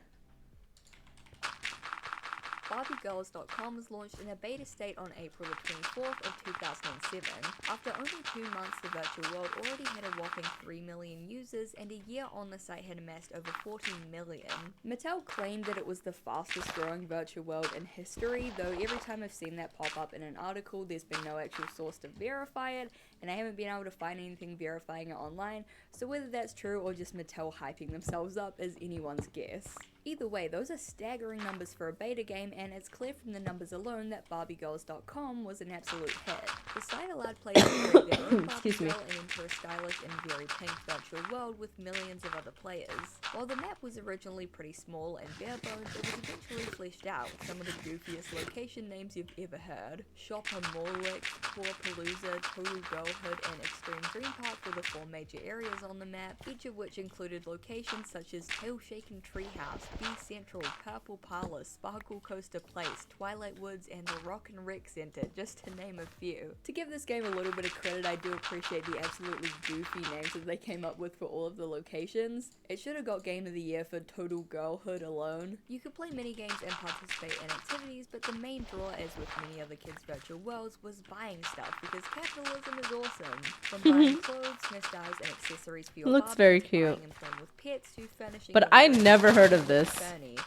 BarbieGirls.com was launched in a beta state on April the 24th of 2007. After only 2 months, the virtual world already had a whopping 3 million users, and a year on the site had amassed over 14 million. Mattel claimed that it was the fastest growing virtual world in history, though every time I've seen that pop up in an article, there's been no actual source to verify it, and I haven't been able to find anything verifying it online, so whether that's true or just Mattel hyping themselves up is anyone's guess. Either way, those are staggering numbers for a beta game, and it's clear from the numbers alone that BarbieGirls.com was an absolute hit. The site allowed players to create their own Barbie Excuse me. girl and enter a stylish and very pink virtual world with millions of other players. While the map was originally pretty small and bare bones, it was eventually fleshed out with some of the goofiest location names you've ever heard. Shopper Morlick, Tourpalooza, Total Girlhood, and Extreme Dream Park were the 4 major areas on the map, each of which included locations such as Tail-Shaking Treehouse, B Central, Purple Parlor, Sparkle Coaster Place, Twilight Woods, and the Rock and Rec Center, just to name a few. To give this game a little bit of credit, I do appreciate the absolutely goofy names that they came up with for all of the locations. It should have got Game of the Year for Total Girlhood alone. You could play minigames and participate in activities, but the main draw, as with many other kids' virtual worlds, was buying stuff, because capitalism is awesome. From buying clothes, hairstyles, and accessories for your Looks Barbie, very to cute. buying and playing with pets, to furnishing But your I room. never heard of this. Fernie.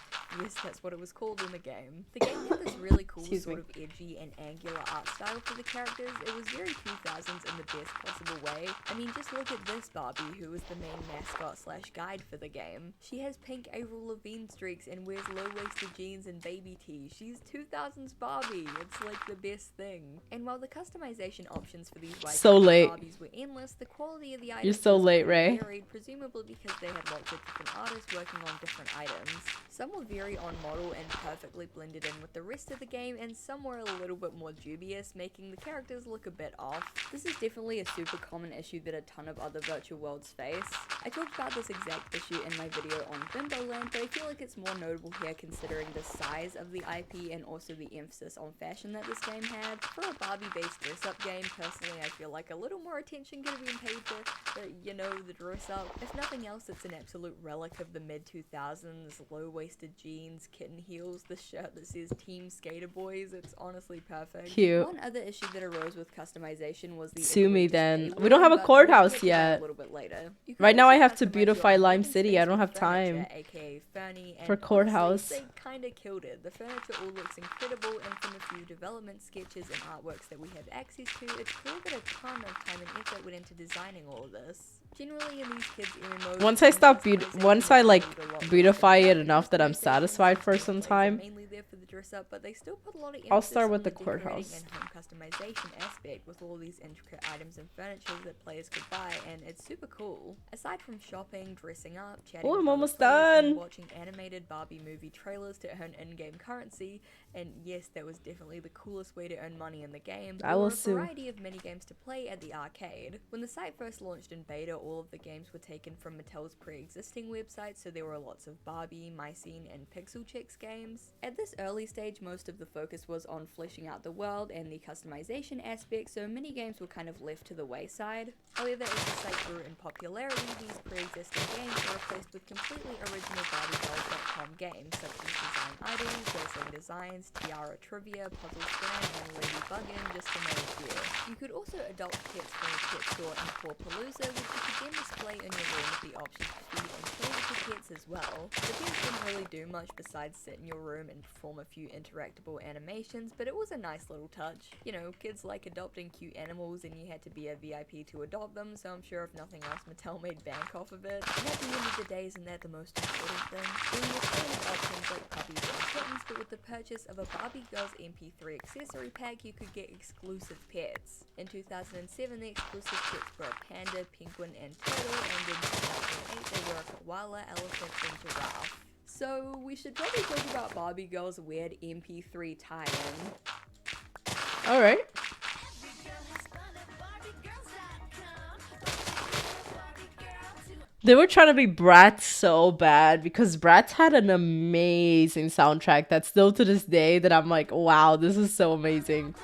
Yes, that's what it was called in the game. The game had this really cool Excuse sort me. of edgy and angular art style for the characters. It was very 2000s in the best possible way. I mean, just look at this Barbie, who is the main mascot slash guide for the game. She has pink Avril Lavigne streaks and wears low-waisted jeans and baby tees. She's 2000s Barbie. It's like the best thing. And while the customization options for these So late. Barbies were endless, the quality of the items You're so was late, pretty Ray. varied, presumably because they had lots of different artists working on different items. Some were very on model and perfectly blended in with the rest of the game, and some were a little bit more dubious, making the characters look a bit off. This is definitely a super common issue that a ton of other virtual worlds face. I talked about this exact issue in my video on Bimboland, but I feel like it's more notable here considering the size of the IP and also the emphasis on fashion that this game had. For a Barbie-based dress-up game, personally I feel like a little more attention could have been paid to, the dress-up. If nothing else, it's an absolute relic of the mid-2000s, low-waisted jeans, kitten heels, the shirt that says Team Skater Boys. It's honestly perfect. Cute. One other issue that arose with customization was the Sue me egregious then. pay We don't have a but courthouse we'll get to that yet. a little bit later. You could Right now also I have to customize beautify your own Lime living City. space I don't with have time. furniture, aka Fernie, and For honestly, courthouse. they kinda killed it. The furniture all looks incredible, and from a few development sketches and artworks that we have access to, it's clear that a ton of time and effort went into designing all of this. Generally, in these kids' MMOs, Once I stop once I like beautify beautify it enough that I'm satisfied for some time, mainly there for the dress up, but they still put a lot of I'll emphasis start on with the decorating courthouse. and home customization aspect with all these intricate items and furniture that players could buy, and it's super cool. Aside from shopping, dressing up, chatting Oh, with I'm other almost players, and done. watching animated Barbie movie trailers to earn in-game currency, and yes, that was definitely the coolest way to earn money in the game, I there will were a sue. variety of mini games to play at the arcade. When the site first launched in beta all of the games were taken from Mattel's pre-existing website, so there were lots of Barbie, Mycene, and Pixel Chicks games. At this early stage, most of the focus was on fleshing out the world and the customization aspect, so mini games were kind of left to the wayside. However, as the site grew in popularity, these pre-existing games were replaced with completely original BarbieGirls.com games, such as Design Idols, Dazzling Designs, Tiara Trivia, Puzzle Strand, and Lady Buggin', just to name a few. You could also adopt pets from a pet store in Palooza, which you could then display in your room with the option to feed and play with your pets as well. The pets didn't really do much besides sit in your room and perform a few interactable animations, but it was a nice little touch. You know, kids like adopting cute animals and you had to be a VIP to adopt them, so I'm sure if nothing else Mattel made bank off of it. And at the end of the day, isn't that the most important thing? There were standard options like puppies and kittens, but with the purchase of a Barbie Girls MP3 accessory pack, you could get exclusive pets. In 2007, the exclusive pets were a panda, penguin, and turtle, and in 2008, they were a koala, elephant, and giraffe. So we should probably talk about Barbie Girl's weird MP3 tie-in. Alright. They were trying to be Bratz so bad because Bratz had an amazing soundtrack that still to this day that I'm like, wow, this is so amazing.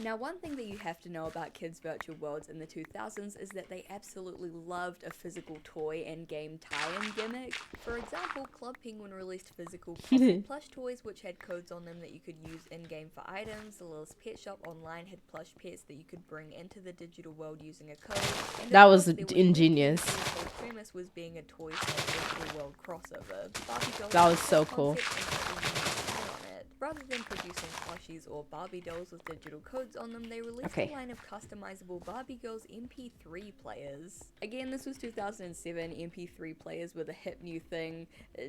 Now, one thing that you have to know about kids' virtual worlds in the 2000s is that they absolutely loved a physical toy and game tie-in gimmick. For example, Club Penguin released physical puzzle plush toys which had codes on them that you could use in-game for items. The Littlest Pet Shop online had plush pets that you could bring into the digital world using a code. And that was ingenious. ingenious. The whole premise was being a toy/virtual world crossover. Barbie dolls That was had so this cool. concept and put a unique spin on it. Rather than producing plushies or Barbie dolls with digital codes on them, they released a line of customizable Barbie Girls MP3 players. Again, this was 2007. MP3 players were the hip new thing.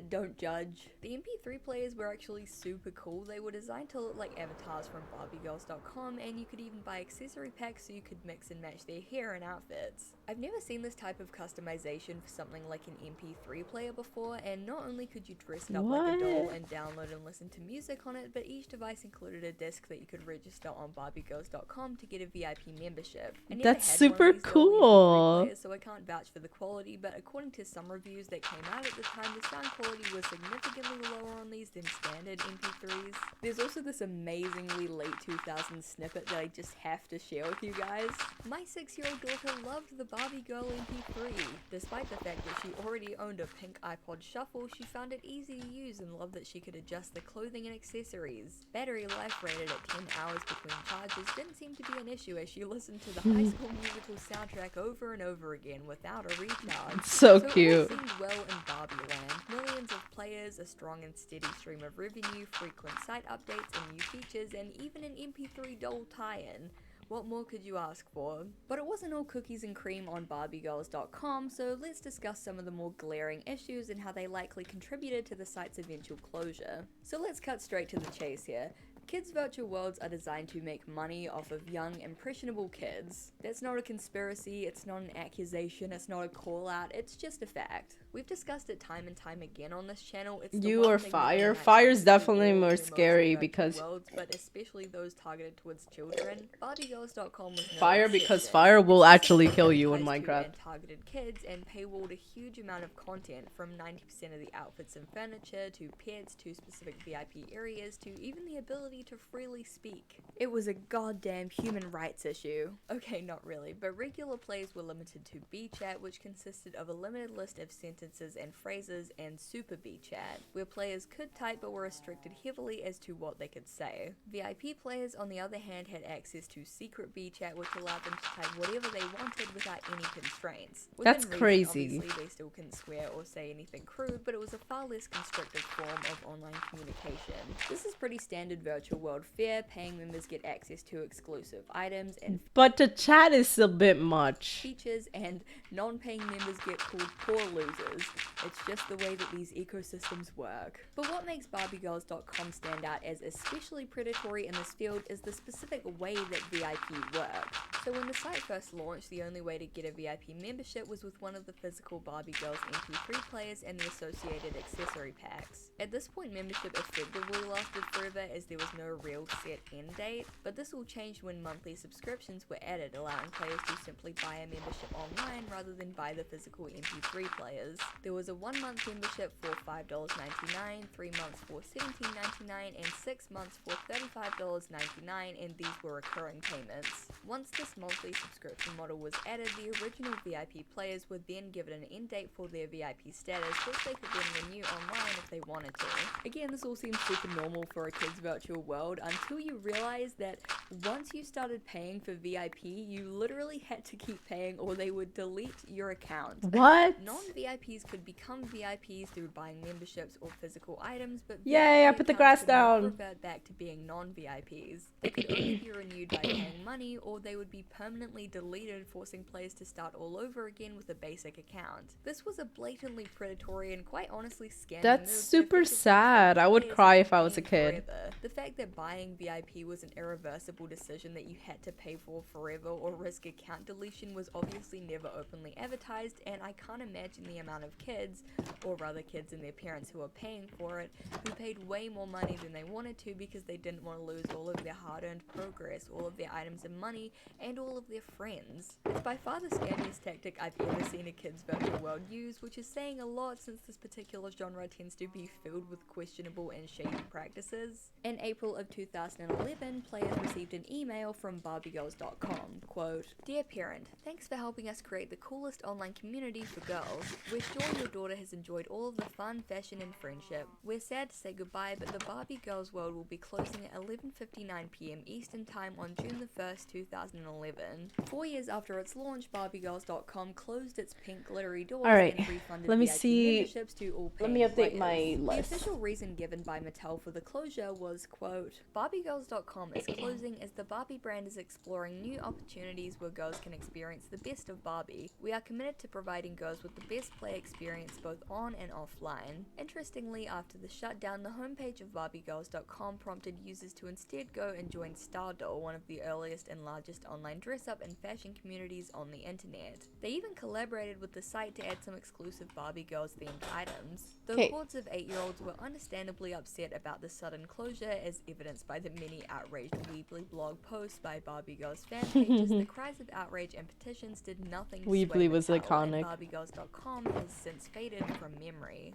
Don't judge. The MP3 players were actually super cool. They were designed to look like avatars from BarbieGirls.com, and you could even buy accessory packs so you could mix and match their hair and outfits. I've never seen this type of customization for something like an MP3 player before, and not only could you dress it up like a doll and download and listen to music on it, but each device included a disc that you could register on BarbieGirls.com to get a VIP membership. I never That's had one of super these early cool. MP3 players, so I can't vouch for the quality, but according to some reviews that came out at the time, the sound quality was significantly lower on these than standard MP3s. There's also this amazingly late 2000s snippet that I just have to share with you guys. My 6-year-old daughter loved the Barbie Girl MP3. Despite the fact that she already owned a pink iPod Shuffle, she found it easy to use and loved that she could adjust the clothing and accessories. Battery life rated at 10 hours between charges didn't seem to be an issue as she listened to the High School Musical soundtrack over and over again without a recharge. So It cute. all seemed well in Barbie land. Millions of players, a strong and steady stream of revenue, frequent site updates and new features, and even an MP3 doll tie-in. What more could you ask for? But it wasn't all cookies and cream on BarbieGirls.com, so let's discuss some of the more glaring issues and how they likely contributed to the site's eventual closure. So let's cut straight to the chase here. Kids' virtual worlds are designed to make money off of young, impressionable kids. That's not a conspiracy, it's not an accusation, it's not a call-out, it's just a fact. We've discussed it time and time again on this channel. It's the You one or thing that Fire? unites Fire's people definitely all more through most scary virtual because worlds, but especially those targeted towards children. BarbieGirls.com was no Fire because exception. Fire will It's actually specifically kill you in advertised to Minecraft. and targeted kids and paywalled a huge amount of content, from 90% of the outfits and furniture to pets to specific VIP areas to even the ability to freely speak. It was a goddamn human rights issue. Okay, not really, but regular plays were limited to B-Chat, which consisted of a limited list of sentences and phrases, and Super B-Chat, where players could type but were restricted heavily as to what they could say. VIP players, on the other hand, had access to Secret B-Chat, which allowed them to type whatever they wanted without any constraints. That's Within reason, crazy. Obviously, they still couldn't swear or say anything crude, but it was a far less constricted form of online communication. This is pretty standard virtual virtual world fair, paying members get access to exclusive items and But the chat is a bit much. features, and non-paying members get called poor losers. It's just the way that these ecosystems work. But what makes BarbieGirls.com stand out as especially predatory in this field is the specific way that VIP work. So when the site first launched, the only way to get a VIP membership was with one of the physical Barbie Girls MP3 players and the associated accessory packs. At this point, membership effectively lasted forever as there was no real set end date, but this all changed when monthly subscriptions were added, allowing players to simply buy a membership online rather than buy the physical MP3 players. There was a 1-month membership for $5.99, 3 months for $17.99, and 6 months for $35.99, and these were recurring payments. Once this monthly subscription model was added, the original VIP players were then given an end date for their VIP status, which they could then renew online if they wanted to. Again, this all seems super normal for a kid's virtual world until you realize that once you started paying for VIP, you literally had to keep paying or they would delete your account. What? Non-VIPs could become VIPs through buying memberships or physical items, but Yay, I VIP put the accounts grass could never down. revert back to being non-VIPs. They could only be renewed by paying money, or they would be permanently deleted, forcing players to start all over again with a basic account. This was a blatantly predatory and quite honestly scamming That's move that super effectively sad. kept I would players cry from if I was a paying kid. forever. The fact that buying VIP was an irreversible decision that you had to pay for forever or risk account deletion was obviously never openly advertised, and I can't imagine the amount of kids, or rather kids and their parents who are paying for it, who paid way more money than they wanted to because they didn't want to lose all of their hard-earned progress, all of their items and money, and all of their friends. It's by far the scammiest tactic I've ever seen a kid's virtual world use, which is saying a lot since this particular genre tends to be filled with questionable and shady practices. In April of 2011, players received an email from BarbieGirls.com, quote, "Dear parent, thanks for helping us create the coolest online community for girls. We're sure your daughter has enjoyed all of the fun, fashion, and friendship. We're sad to say goodbye, but the Barbie Girls World will be closing at 11:59 p.m. Eastern Time on June the 1st, 2011. 4 years after its launch, BarbieGirls.com closed its pink glittery doors Alright, and refunded let me VIP see. memberships to all Let me paying update players. my The list. official reason given by Mattel for the closure was, quote, "BarbieGirls.com is closing as the Barbie brand is exploring new opportunities where girls can experience the best of Barbie. We are committed to providing girls with the best play experience both on and offline." Interestingly, after the shutdown, the homepage of BarbieGirls.com prompted users to instead go and join Stardoll, one of the earliest and largest online dress-up and fashion communities on the internet. They even collaborated with the site to add some exclusive Barbie Girls themed items. The Okay. reports of 8-year-olds were understandably upset about the sudden closure, as evidenced by the many outraged Weebly blog posts by Barbie Girls fan pages. The cries of outrage and petitions did nothing to Weebly sway was Mattel, iconic. and BarbieGirls.com has since faded from memory.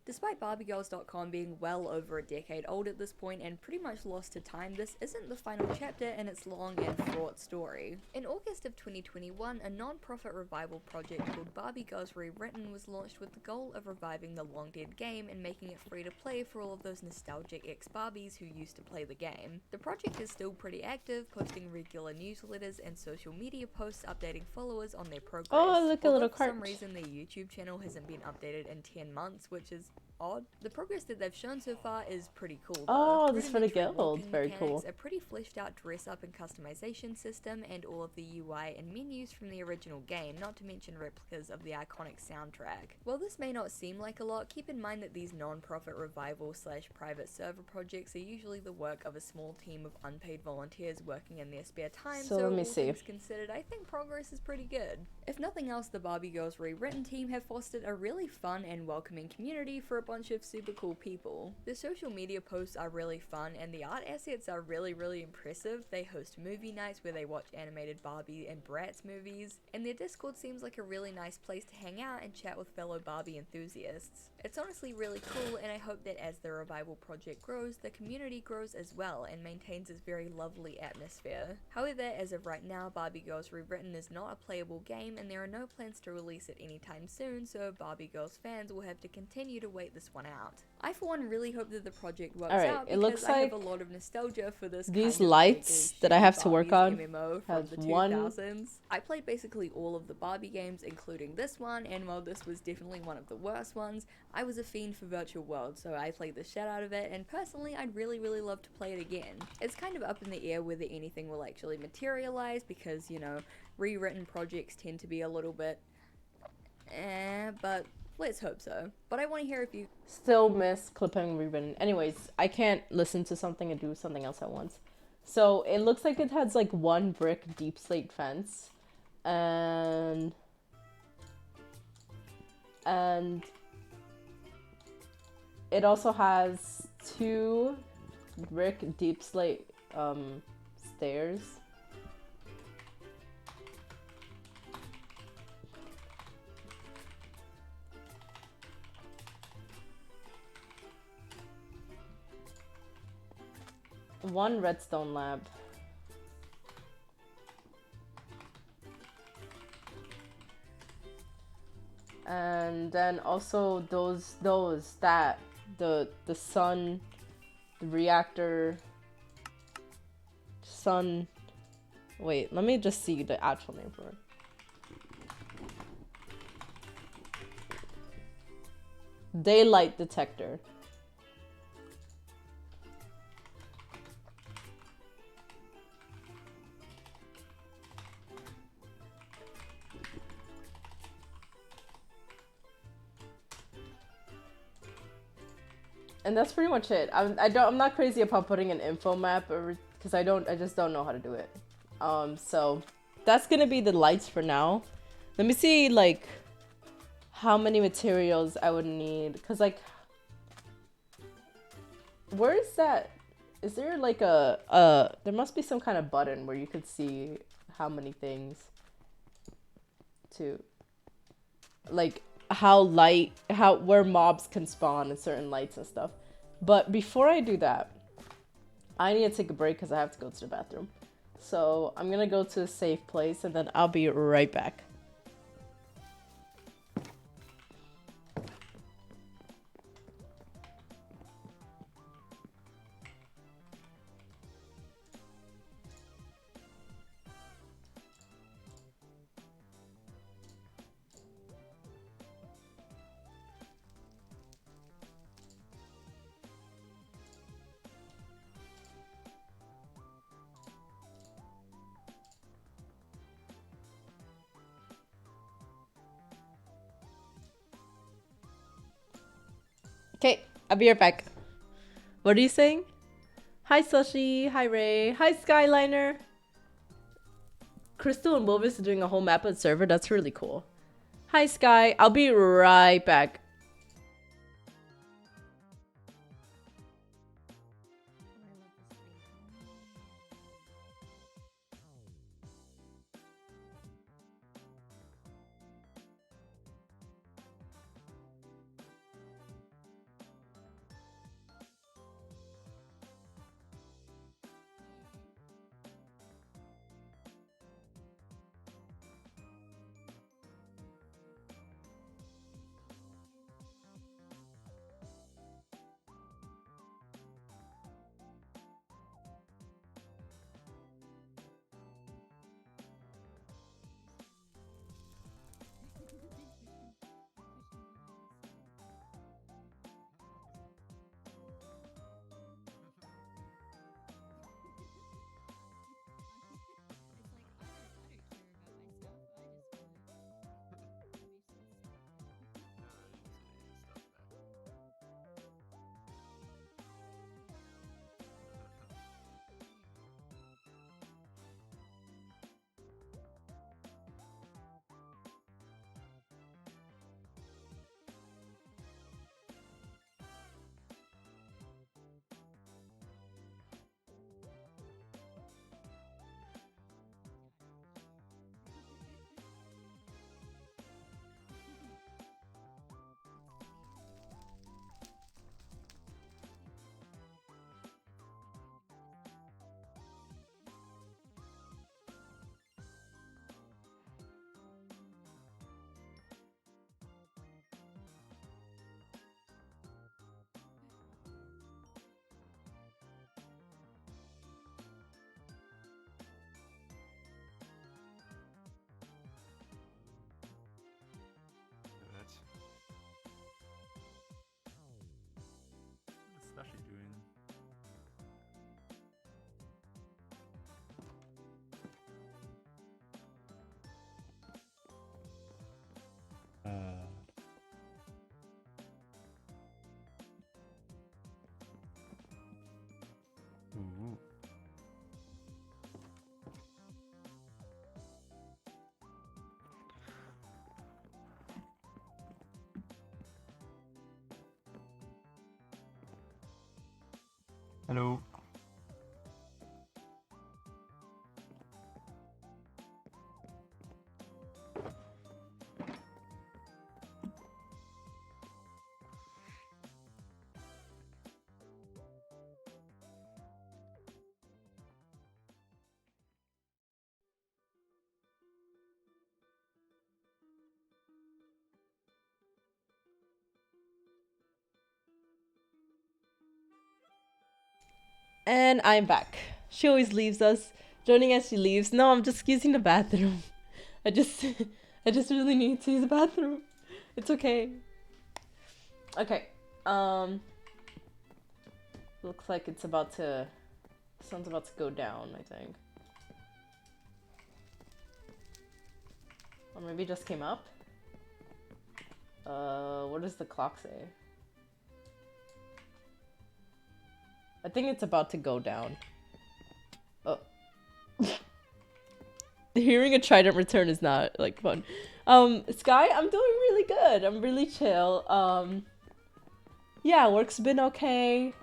Despite BarbieGirls.com being well over a decade old at this point and pretty much lost to time, this isn't the final chapter in its long and fraught story. In August of 2021, a non-profit revival project called Barbie Girls Rewritten was launched with the goal of reviving the long-dead game and making it free to play for all of those nostalgic ex-Barbies who used to play the game. The project is still pretty active, posting regular newsletters and social media posts updating followers on their progress. Oh, look, a Although little for some cart. reason their YouTube channel hasn't been updated in 10 months, which is odd. The progress that they've shown so far is pretty cool though. Oh, this for the Rudimentary guild. walking Very mechanics, cool. a pretty fleshed out dress up and customization system, and all of the UI and menus from the original game, not to mention replicas of the iconic soundtrack. While this may not seem like a lot, keep in mind that these non-profit revival / private server projects are usually the work of a small team of unpaid volunteers working in their spare time, So let me all see. things considered, I think progress is pretty good. If nothing else, the Barbie Girls Rewritten team have fostered a really fun and welcoming community for a bunch of super cool people. The social media posts are really fun and the art assets are really impressive. They host movie nights where they watch animated Barbie and Bratz movies, and their Discord seems like a really nice place to hang out and chat with fellow Barbie enthusiasts. It's honestly really cool, and I hope that as the revival project grows, the community grows as well and maintains its very lovely atmosphere. However, as of right now, Barbie Girls Rewritten is not a playable game and there are no plans to release it anytime soon, so Barbie Girls fans will have to continue to wait this one out. I for one really hope that the project works Alright, out it because looks I have like a lot of nostalgia for this these kind of lights vaguely that I have to shitty work Barbies on MMO from has the one- 2000s. I played basically all of the Barbie games, including this one, and while this was definitely one of the worst ones, I was a fiend for Virtual World, so I played the shit out of it, and personally I'd really love to play it again. It's kind of up in the air whether anything will actually materialize because, you know, rewritten projects tend to be a little bit but let's hope so. But I want to hear if you Still miss clipping ribbon. Anyways, I can't listen to something and do something else at once. So it looks like it has like one brick deep slate fence, and it also has 2 brick deep slate stairs. One redstone lab. And then also the sun, the reactor, sun. Wait, let me just see the actual name for it. Daylight detector. And that's pretty much it. I'm not crazy about putting an info map because I just don't know how to do it. So that's gonna be the lights for now. Let me see like how many materials I would need, because like where is that? Is there like there must be some kind of button where you could see how many things to like where mobs can spawn and certain lights and stuff. But before I do that, I need to take a break because I have to go to the bathroom. So I'm gonna go to a safe place and then I'll be right back. Okay, I'll be right back. What are you saying? Hi, Sushi. Hi, Ray. Hi, Skyliner. Crystal and Wilvis are doing a whole map of the server. That's really cool. Hi, Sky. I'll be right back. Hello. And I'm back. She always leaves us. Joining as she leaves. No, I'm just using the bathroom. I just really need to use the bathroom. It's okay. Okay. Looks like it's about to sun's about to go down, I think. Or maybe it just came up. What does the clock say? I think it's about to go down. Oh. Hearing a trident return is not like fun. Sky, I'm doing really good. I'm really chill. Yeah, work's been okay.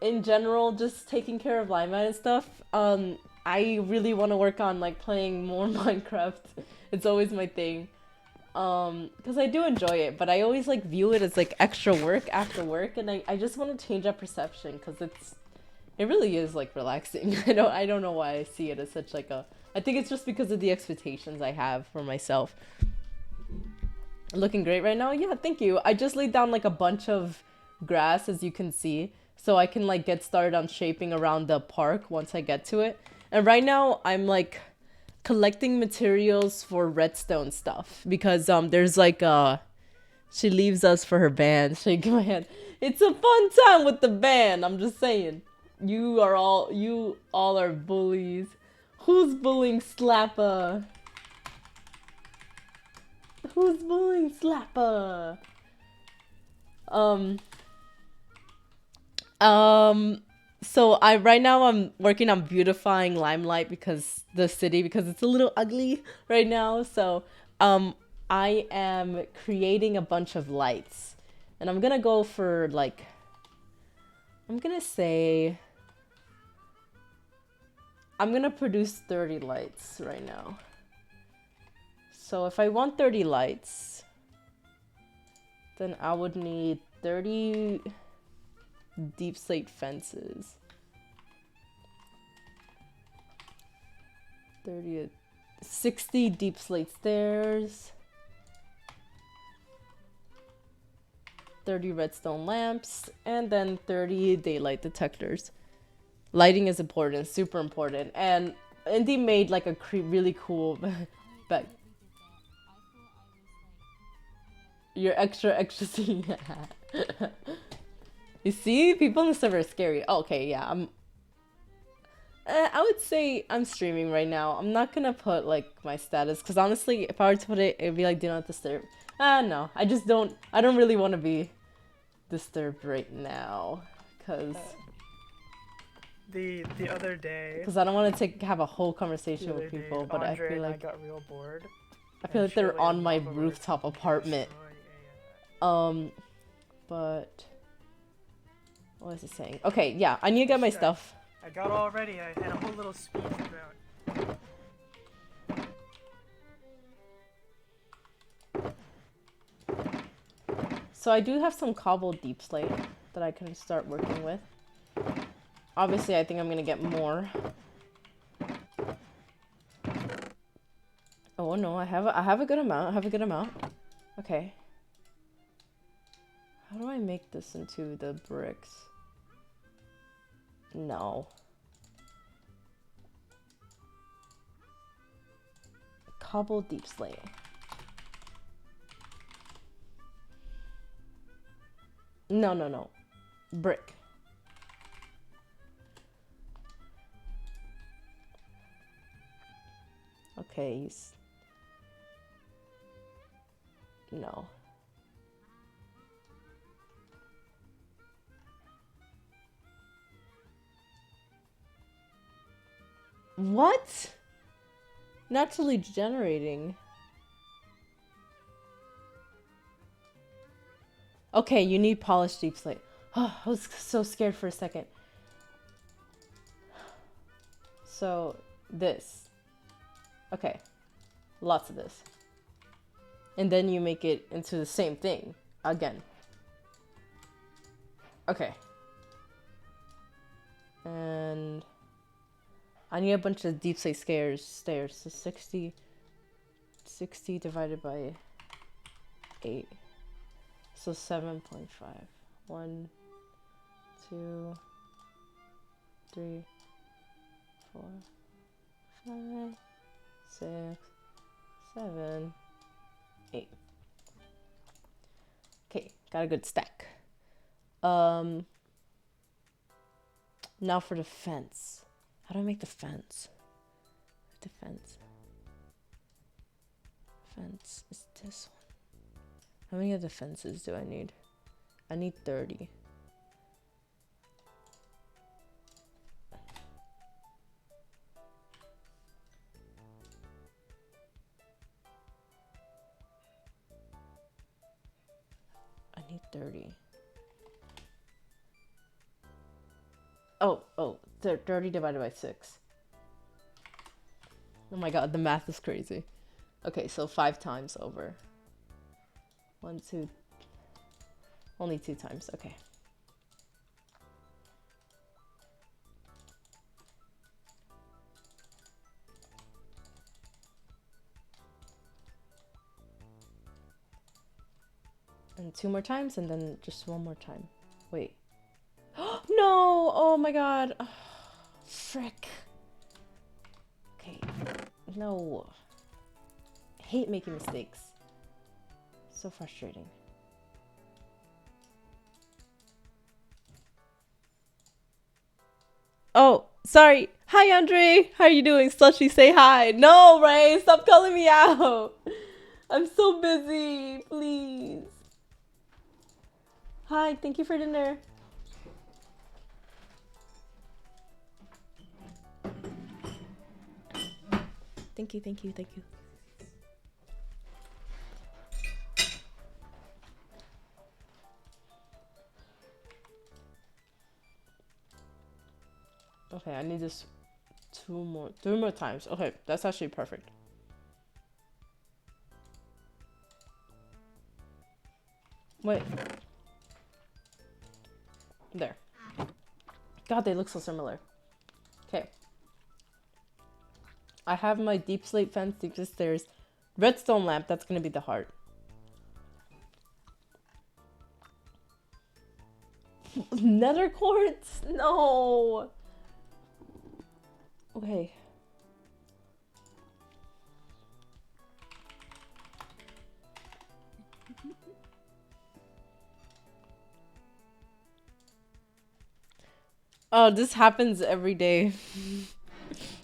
In general, just taking care of Limelight and stuff. I really want to work on like playing more Minecraft. It's always my thing. Because I do enjoy it, but I always like view it as like extra work after work, and I just want to change that perception because it really is like relaxing. I don't know why I see it as such like a. I think it's just because of the expectations I have for myself. Looking great right now? Yeah, thank you. I just laid down like a bunch of grass, as you can see, so I can like get started on shaping around the park once I get to it. And right now I'm like collecting materials for redstone stuff because there's like she leaves us for her band. Shaking my head. It's a fun time with the band. I'm just saying. You all are bullies. Who's bullying Slappa? Who's bullying Slappa? So right now I'm working on beautifying Limelight because it's a little ugly right now. So I am creating a bunch of lights, and I'm gonna go for like, I'm gonna produce 30 lights right now. So if I want 30 lights, then I would need 30 deep slate fences. 60 deep slate stairs. 30 redstone lamps, and then 30 daylight detectors. Lighting is important, super important. And Indy made like a really cool bag. You're extra see. You see, people in the server are scary. Oh, okay, yeah, I would say I'm streaming right now. I'm not gonna put like my status because honestly, if I were to put it, it'd be like do not disturb. No, I don't really want to be disturbed right now because the other day. Because I don't want to have a whole conversation with people, but I feel like I got real bored. I feel like they're on my rooftop apartment. But what was it saying? Okay, yeah, I need to get my stuff. I got all ready. I had a whole little speech about. So I do have some cobble deep slate that I can start working with. Obviously, I think I'm gonna get more. Oh no, I have a good amount. Okay. How do I make this into the bricks? No. Cobble deep slate. No. Brick. Okay, no. What? Naturally generating. Okay, you need polished deep slate. Oh, I was so scared for a second. So this. Okay. Lots of this. And then you make it into the same thing again. Okay. And I need a bunch of deep slate stairs. So 60 divided by 8. So 7.5. 1, 2, 3, 4, 5, 6, 7, 8. Okay, got a good stack. Now for the fence. How do I make the fence? The fence. Fence is this one. How many of the fences do I need? I need 30. I need 30. Oh, 30 divided by 6. Oh my god, the math is crazy. Okay, so 5 times over. 1, 2. Only 2 times, okay. And 2 more times, and then just 1 more time. Wait. No! Oh my god. Oh, frick. Okay. No. I hate making mistakes. So frustrating. Oh, sorry. Hi, Andre. How are you doing? Slushy, say hi. No, Ray, stop calling me out. I'm so busy. Please. Hi, thank you for dinner. Thank you, thank you, thank you. Okay, I need this 3 more times. Okay, that's actually perfect. Wait. There. God, they look so similar. Okay. I have my deep slate fence, deep slate stairs, redstone lamp, that's gonna be the heart. Nether quartz? No. Okay. Oh, this happens every day.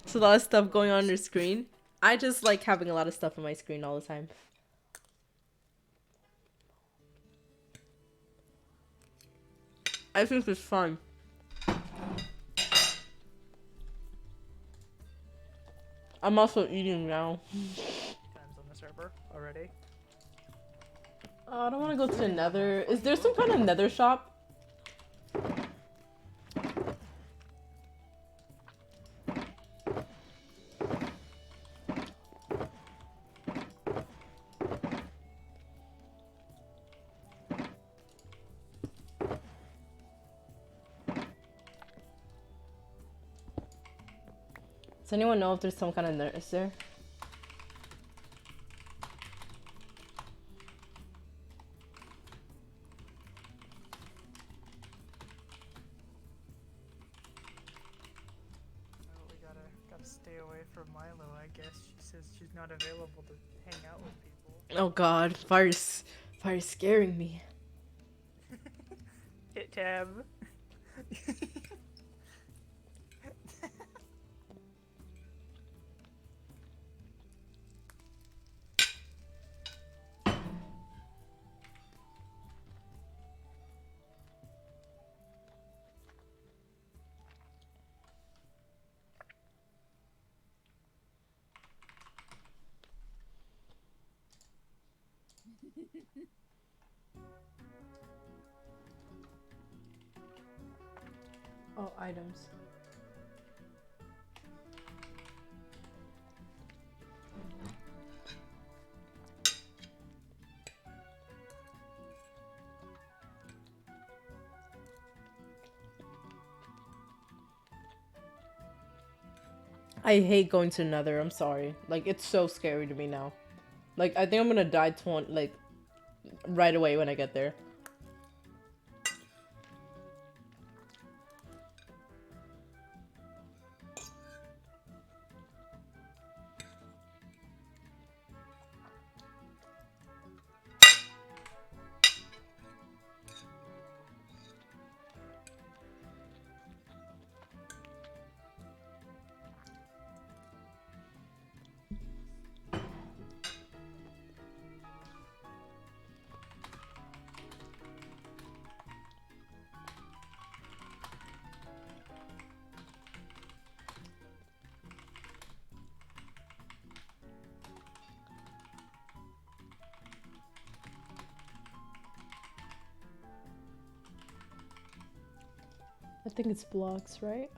There's a lot of stuff going on your screen. I just like having a lot of stuff on my screen all the time. I think it's fun. I'm also eating now. Times on the server already. Oh, I don't want to go to the nether. Is there some kind of nether shop? Does anyone know if there's some kind of nurse there? Well, we gotta stay away from Milo, I guess. She says she's not available to hang out with people. Oh god, fire's scaring me. Hit tab. Oh, items. I hate going to Nether. I'm sorry. Like, it's so scary to me now. Like, I think I'm gonna die like right away when I get there. I think it's blocks, right?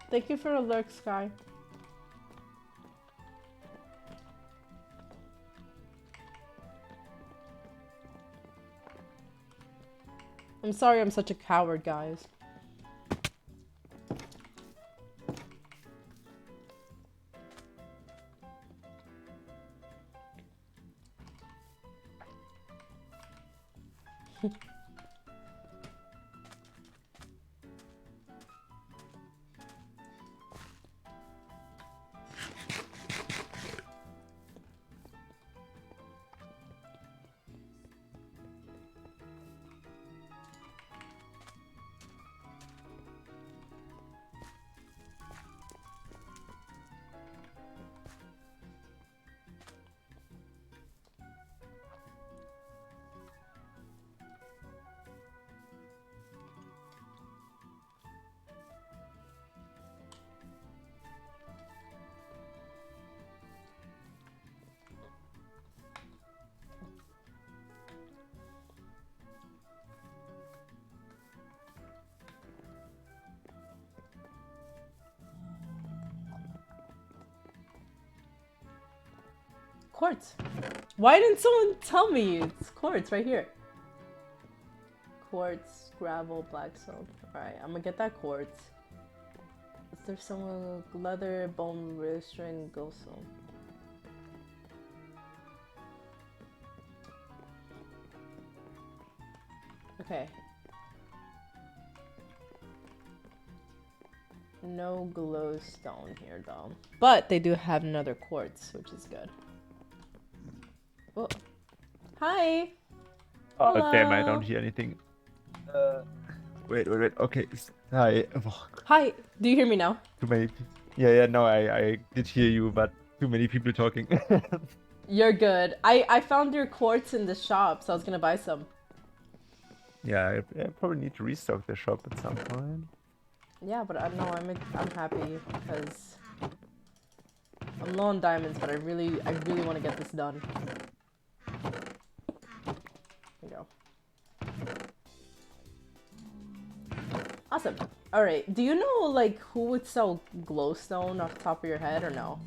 Thank you for the lurk, Sky. I'm sorry I'm such a coward, guys. Quartz. Why didn't someone tell me? It's quartz right here. Quartz, gravel, blackstone. Alright, I'm gonna get that quartz. Is there someone leather, bone, restraint, glowstone? Okay. No glowstone here though. But they do have another quartz, which is good. Oh. Hi! Oh, damn, I Hello. don't hear anything. Wait. Okay. Hi. Oh, Hi! Do you hear me now? too many people. Yeah, no, I did hear you, but too many people talking. You're good. I found your quartz in the shop, so I was gonna buy some. Yeah, I probably need to restock the shop at some point. Yeah, but I know I'm happy because I'm low on diamonds, but I really want to get this done. There you go. Awesome. All right. Do you know like who would sell glowstone off the top of your head or no?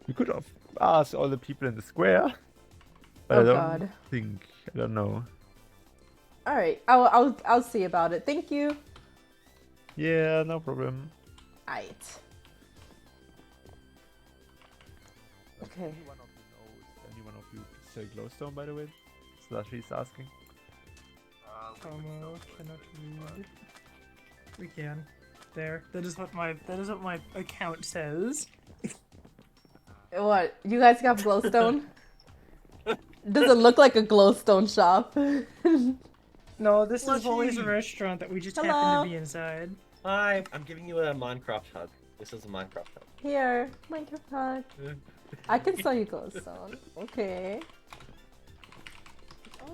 We could have asked all the people in the square, but Oh, I don't God. think. I don't know. All right. I'll see about it. Thank you. Yeah, no problem. Aight. Okay. Anyone of you sell glowstone, by the way? Slushy's asking. Cannot read. We can. There. That is what my account says. What? You guys got glowstone? Does it look like a glowstone shop? No, this is Slushy. always a restaurant that we just Hello. happen to be inside. Hi, I'm giving you a Minecraft hug. This is a Minecraft hug. Here, Minecraft hug. I can sell you glowstone. Okay.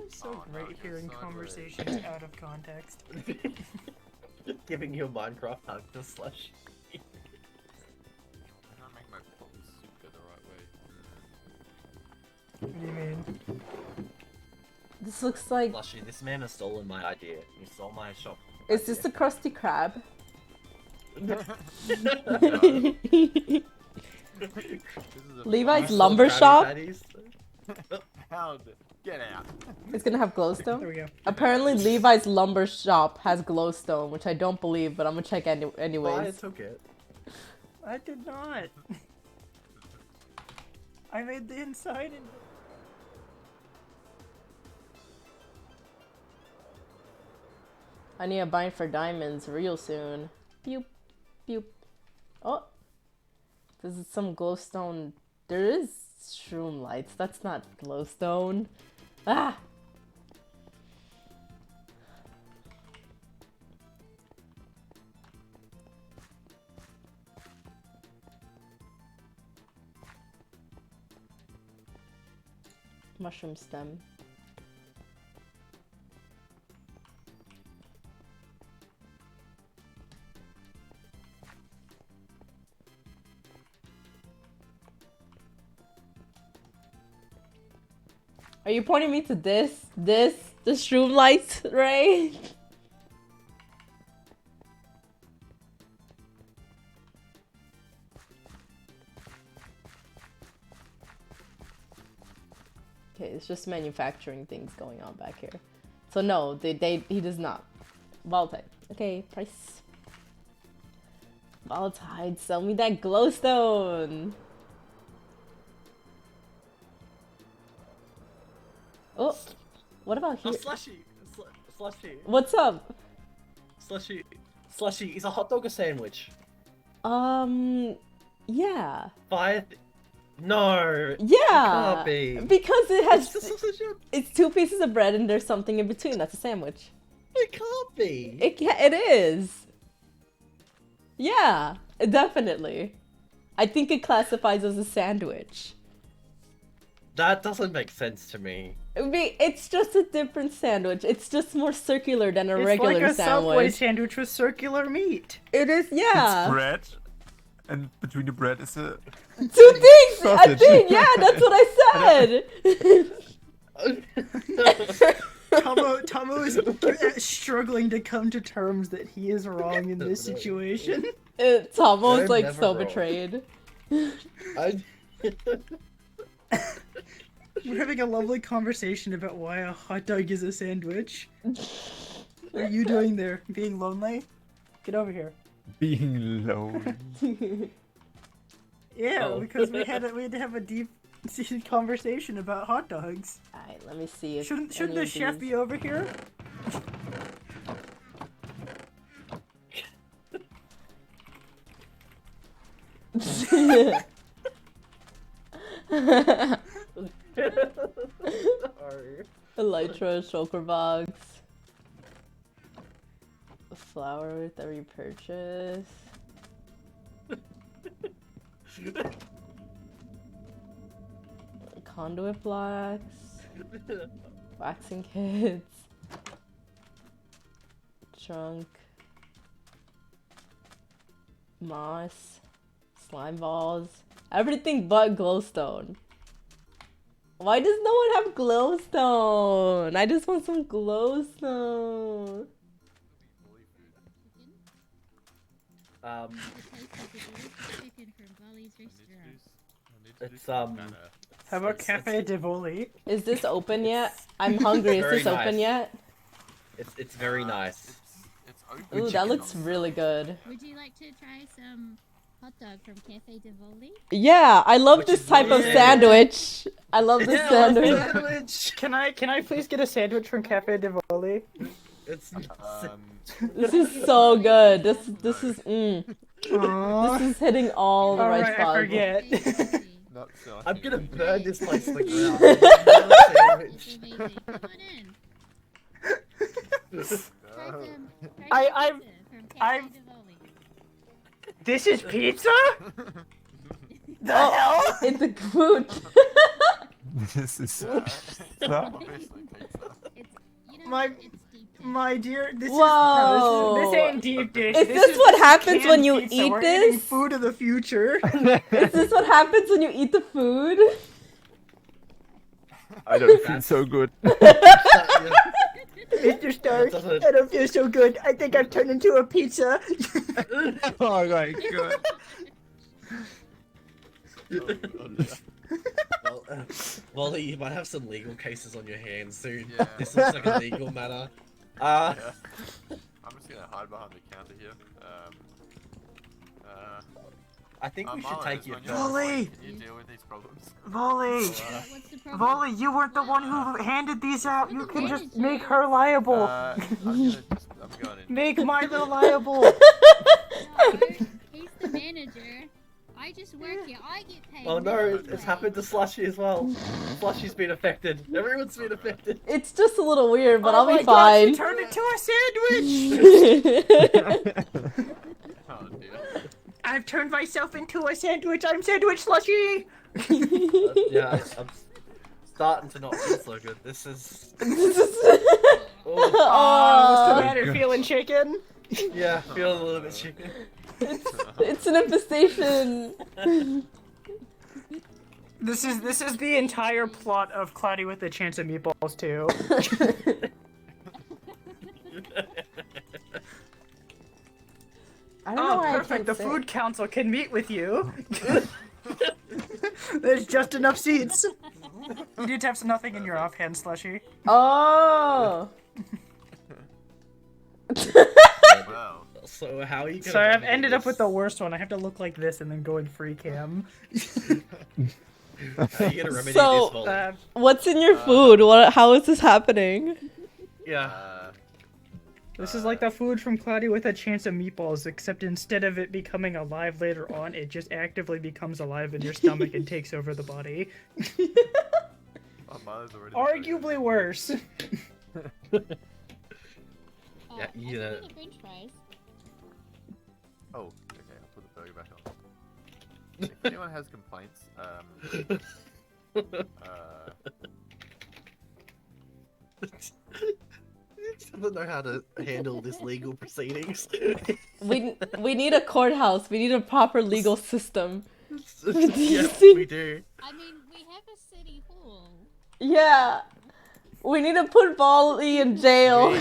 It's so Oh, no, great it goes hearing sideways. conversations out of context. Giving you a Minecraft hug to Slush. I can't make my poppy soup go the right way. What do you mean? This looks like. Slushy, this man has stolen my idea. He stole my shop. Is this the Krusty Krab? Levi's You lumber stole Krabby shop Patties? Hound, get out. is gonna have There glowstone. we go. Apparently, Levi's lumber shop has glowstone, which I don't believe, but I'm gonna check Well, I anyways. took it. I did not. I made the inside and I need a bind for diamonds real soon. Pew, pew. Oh, this is some glowstone. There is shroom lights. That's not glowstone. Ah. Mushroom stem. Are you pointing me to the shroom lights, Ray? Okay, it's just manufacturing things going on back here. So no, he does not. Volatile. Okay, price. Volatile, sell me that glowstone. Oh, what about Oh, here? Slushy! Slushy! What's up? Slushy! Slushy, is a hot dog a sandwich? Yeah. No! Yeah. can't be. Because it It's has, just sausage. it's 2 pieces of bread and there's something in between. That's a sandwich. It can't be! It is. Yeah, definitely. I think it classifies as a sandwich. That doesn't make sense to me. It's just a different sandwich. It's just more circular than a it's regular like a Subway sandwich. sandwich with circular meat. It is, yeah. It's bread, and between the bread is a. 2 things. I Sausage. think, yeah, that's what I said. Tomo is struggling to come to terms that he is wrong in this situation. It's almost They're like never so wrong. betrayed. I... We're having a lovely conversation about why a hot dog is a sandwich. What are you doing there? Being lonely? Get over here. Being low. Yeah, Oh. because we had to have a deep conversation about hot dogs. Alright, let me see if Shouldn't any the of chef these- be over here? Sorry. Elytra, shulker box. Flour with every purchase. Conduit blocks. Waxing kits. Trunk. Moss. Slime balls. Everything but glowstone. Why does no one have glowstone? I just want some glowstone. It's How about Cafe de Voli? Is this open yet? I'm hungry. Is Very this open nice. yet? It's very nice. It's open. Ooh, that looks really good. Would you like to try some hot dog from Cafe de Voli? Yeah, I love Which this is type of really- sandwich. I love this Yeah, sandwich. sandwich. Can I please get a sandwich from Cafe de Voli? It's This is so good. This is Aww. this is hitting all the right Alright, I spots. forget. Not so I'm gonna burn this place to the ground. It's amazing. Come on in. Try some. Try I- some pizza from Cafe I've- de Voli. This is pizza? The Oh, hell? it's a food. This is. Obviously pizza. My- It's deep dish. My dear, this Whoa. is this ain't deep dish. Is This this what happens canned when you pizza. eat We're eating this? food of the future. Is this what happens when you eat the food? I don't feel so good. Mr. Stark, doesn't- I don't feel so good. I think I've turned into a pizza. Oh my god. Well, Wally, you might have some legal cases on your hands soon. Yeah. This looks like a legal matter. Yeah. I'm just gonna hide behind the counter here. I think we should Marlon, take is you. when you're Volley! awake, Can you deal with these problems? Volley! What's the problem? Volley, you weren't the one who handed these out. You I'm can the just manager. make her liable. I'm going in. Make Milo liable. No, he's the manager. I just work here. I get paid. Oh no, minimum it's wage. happened to Slushy as well. Slushy's been affected. Everyone's been affected. It's just a little weird, but Oh I'll my be God, she fine. turned into a sandwich. Oh dear. I've turned myself into a sandwich. I'm sandwich slushy. Yeah, I'm starting to not feel so good. This is. Oh, What's the Oh, matter? Feeling chicken? yeah, feeling a little bit chicken. it's an infestation. This is the entire plot of Cloudy with a Chance of Meatballs 2. I don't know Oh, why I perfect. can't The say. food council can meet with you. There's just enough seats. You need to have nothing in your offhand, slushy. Oh. Well, So how are you gonna? Sorry, I've remedy ended up this? with the worst one. I have to look like this and then go in free cam. How are you gonna remedy So- this, Wally? What's in your food? What? How is this happening? Yeah. This is like the food from Cloudy with a Chance of Meatballs, except instead of it becoming alive later on, it just actively becomes alive in your stomach and takes over the body. oh, Milo's already. Arguably worse. Yeah, I you know. still get French fries. Oh, okay. I'll put the burger back on. If anyone has complaints, Doesn't know how to handle this legal proceedings. We need a courthouse. We need a proper legal system. Yeah, we do. I mean, we have a city hall. Yeah. We need to put Volley in jail.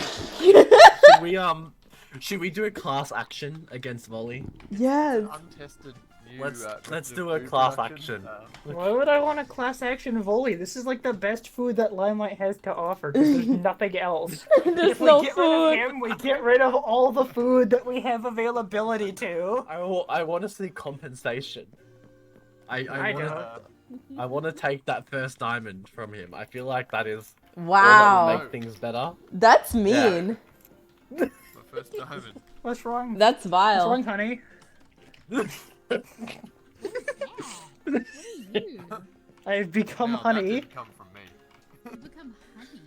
Should we do a class action against Volley? Yes. untested new. Let's method do of a food class production, action. Why would I want a class action volley? This is like the best food that Limelight has to offer because there's nothing else. There's If we no get rid of food. him, we get rid of all the food that we have availability to. I want to see compensation. I want to take that first diamond from him. I feel like that is all that Wow. will make things better. That's mean. My first diamond. What's wrong? That's What's vile. wrong, honey? Yeah. What are you? I've become No, that honey. didn't come from me. You become honey.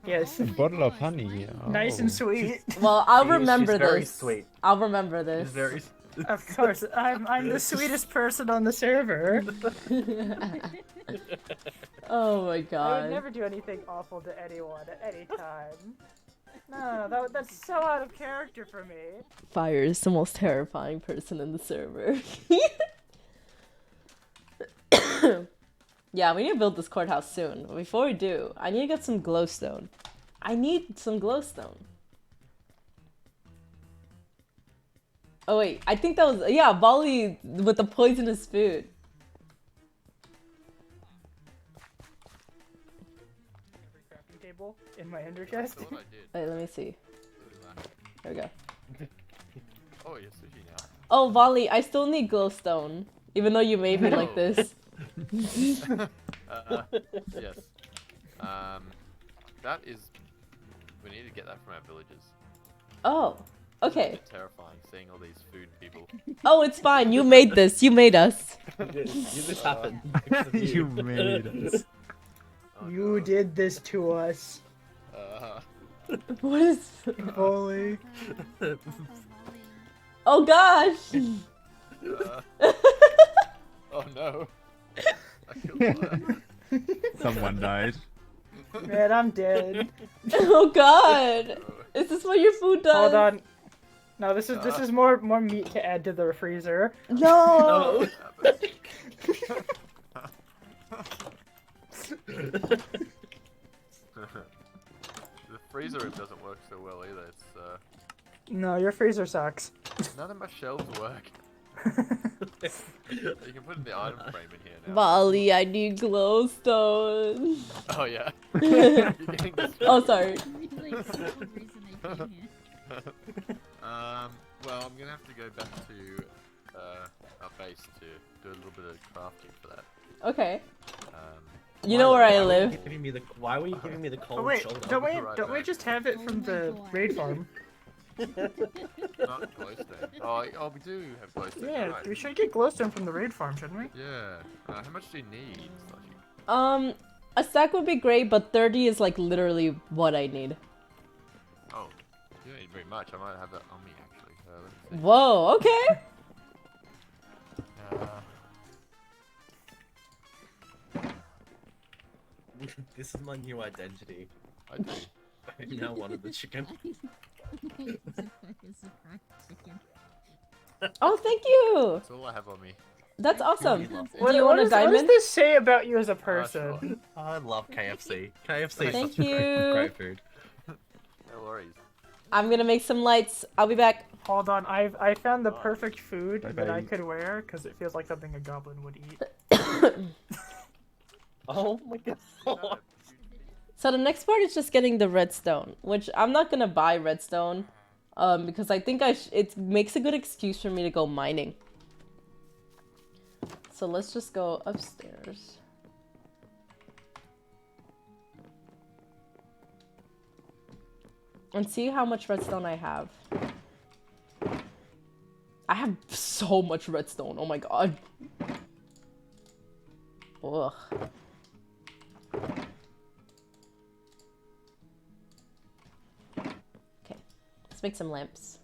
Yes. Oh A my bottle of gosh, honey. why? Oh. Nice and sweet. Well, I'll She's remember very this. sweet. I'll remember this. It's very. Of course, I'm the sweetest person on the server. Oh my I would god. never do anything awful to anyone at any time. No, that's so out of character for me. Fire is the most terrifying person in the server. Yeah, we need to build this courthouse soon. But before we do, I need to get some glowstone. I need some glowstone. Oh wait, I think that was, yeah, Volley with the poisonous food. Crafting table in my ender chest. That's what I did. Wait, let me see. There we go. Oh, you're sushi now. Oh, Volley, I still need glowstone. Even though you made me like this. Yes. That is. We need to get that from our villagers. Oh, okay. It's terrifying seeing all these food people. Oh, it's fine. You made this. You made us. This happened. You made us. Oh, You no. did this to us, What is... Volley. Oh gosh! Oh no. I killed Maya. Someone died. Man, I'm dead. Oh god! Is this what your food does? Hold on. No, this is more meat to add to the freezer. No! The freezer room doesn't work so well either. It's No, your freezer sucks. none of my shelves work. You can put in the item frame in here now. Molly, I need glowstone. Oh yeah. You're getting this. Oh, sorry. Really, it's the whole reason I came here. Well, I'm gonna have to go back to our base to do a little bit of crafting for that. Okay. Um, You know where I live. Why were you giving me the cold Oh wait, shoulder? don't we just have it from the raid farm? not glowstone. Oh, we do have glowstone. Yeah, right. we should get glowstone from the raid farm, shouldn't we? Yeah. How much do you need, Slushy? A stack would be great, but 30 is like literally what I need. Oh, you don't need very much. I might have that on me actually. Let me see. Whoa, okay. This is my new identity. I do. I'm now one of the chicken. Oh, thank you. That's all I have on me. That's awesome. love Do you want a what does diamond? this say about you as a Sure. person? I love KFC. KFC is Thank such a you. great food. No worries. I'm gonna make some lights. I'll be back. Hold on, I found the perfect food that I Bye-bye. could wear because it feels like something a goblin would eat. Oh my god. So the next part is just getting the redstone, which I'm not gonna buy redstone, because I think it makes a good excuse for me to go mining. So let's just go upstairs. And see how much redstone I have. I have so much redstone, oh my god. Ugh. Okay, let's make some lamps.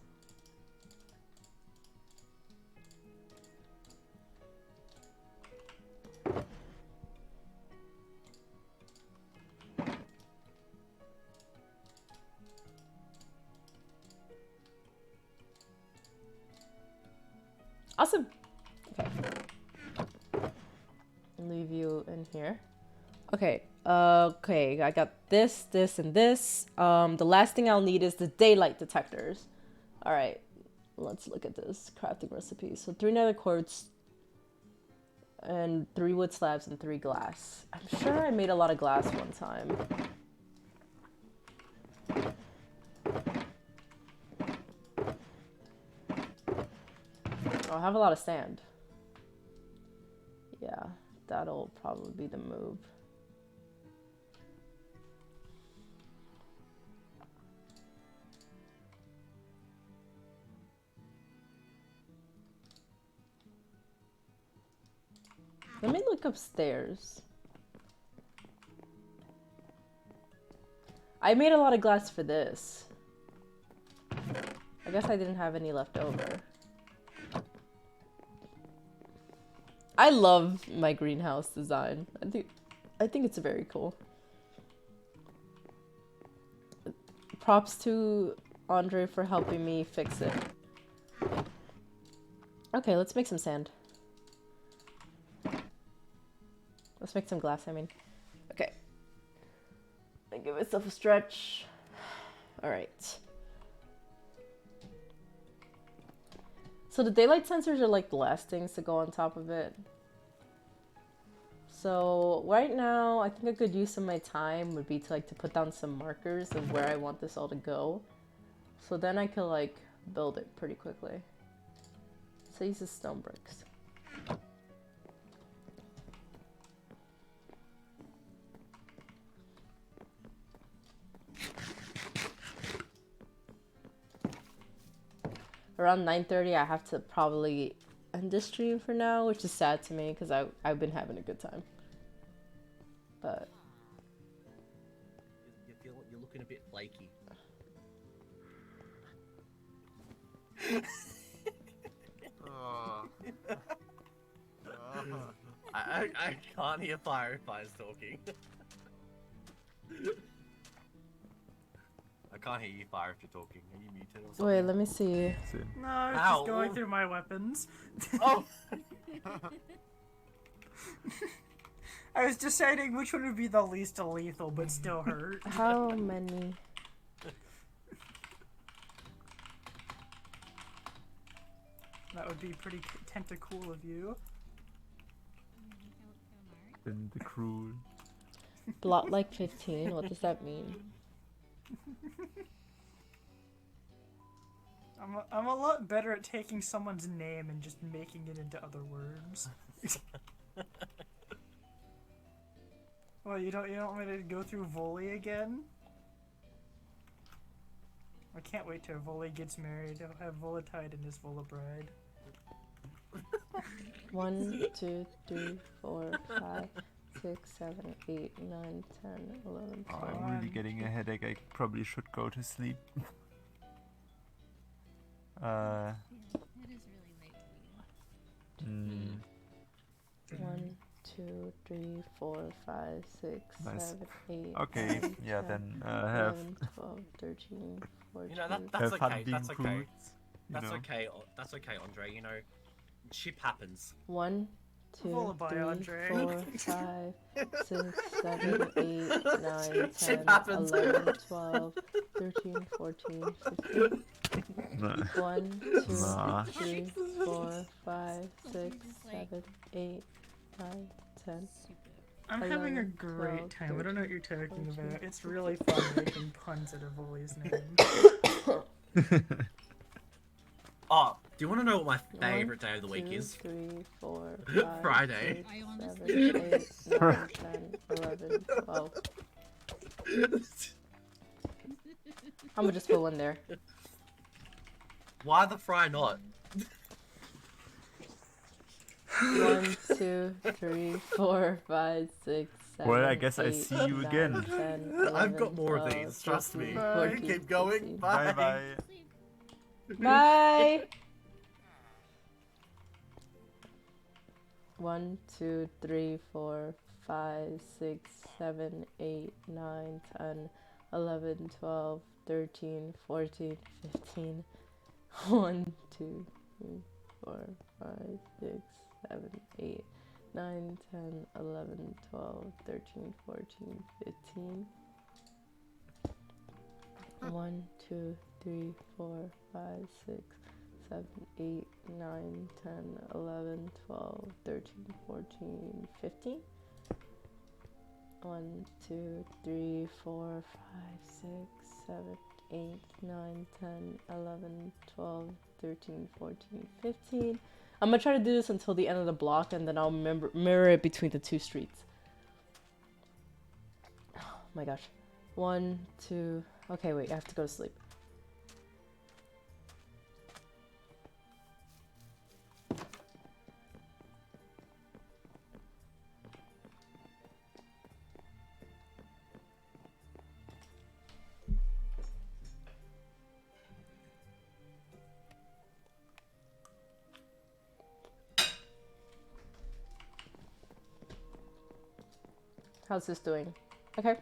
Awesome. Okay. Leave you in here. Okay. Okay. I got this, this, and this. The last thing I'll need is the daylight detectors. All right. Let's look at this crafting recipe. So 3 nether quartz and 3 wood slabs and 3 glass. I'm sure I made a lot of glass one time. I'll have a lot of sand. Yeah, that'll probably be the move. Let me look upstairs. I made a lot of glass for this. I guess I didn't have any left over. I love my greenhouse design. I think it's very cool. Props to Andre for helping me fix it. Okay, let's make some sand. Let's make some glass, I mean. Okay. I give myself a stretch. Alright. So the daylight sensors are like the last things to go on top of it. So right now, I think a good use of my time would be to put down some markers of where I want this all to go. So then I could like build it pretty quickly. So use the stone bricks. Around 9:30, I have to probably end this stream for now, which is sad to me because I've been having a good time. But You're looking a bit flaky. Oh. I can't hear Fireflies talking. I can't hear you, Fire, if you're talking. Are you muted or something? Wait, let me see. No, I was Ow. just going through my weapons. Oh! I was deciding which one would be the least lethal but still hurt. How many? That would be pretty tentacool of you. Then the cruel. Blot like 15? What does that mean? I'm a lot better at taking someone's name and just making it into other words. Well, you don't want me to go through Volley again? I can't wait till Volley gets married. I'll have Volatile in his Vola bride. 1, 2, 3, 4, 5, 6, 7, 8, 9, 10, 11, Oh, 12. I'm really getting a headache. I probably should go to sleep. It is really late for you. 1, 2, 3, 4, 5, 6, Nice. 7, 8. Okay, 9, yeah, 10, then have 11, 12, 13, 14. You know, that's have fun okay. being That's okay. cruel. You That's know. okay. That's okay, Andre. You know, ship happens. 1, 2, Lullaby, 3, Andre. 4, 5, 6, 7, 8, 9, 10, Shit happens. 11, 12, 13, 14, 15. No. 1, 2, Nah. 3, 4, 5, 6, 7, 8, 9, 10. I'm having a 11, great 12, time. I don't know what you're talking 14, about. It's really fun making puns out of Volley's name. Oh, do you want to know what my 1, favorite day of the week 2, is? 3, 4, 5, Friday. 6, I 7, honestly 8, 9, 10, 11, 12. I'm gonna just put one there. Why the fry not? 1, 2, 3, 4, 5, 6, 7. Well, I guess I 8, see you 9, again. 10, I've 11, got more of 12, these, trust me. 13, Bye, 14, keep going. 15. Bye. Bye bye. sleep. Bye. 1, 2, 3, 4, 5, 6, 7, 8, 9, 10, 11, 12, 13, 14, 15. 1, 2, 3, 4, 5, 6, 7, 8, 9, 10, 11, 12, 13, 14, 15. 1, 2, 3, 4, 5, 6, 7, 8, 9, 10, 11, 12, 13, 14, 15. 1, 2, 3, 4, 5, 6, 7, 8, 9, 10, 11, 12, 13, 14, 15. I'm gonna try to do this until the end of the block and then I'll mirror it between the two streets. Oh my gosh. 1, 2. Okay, wait, I have to go to sleep. How's this doing? Okay.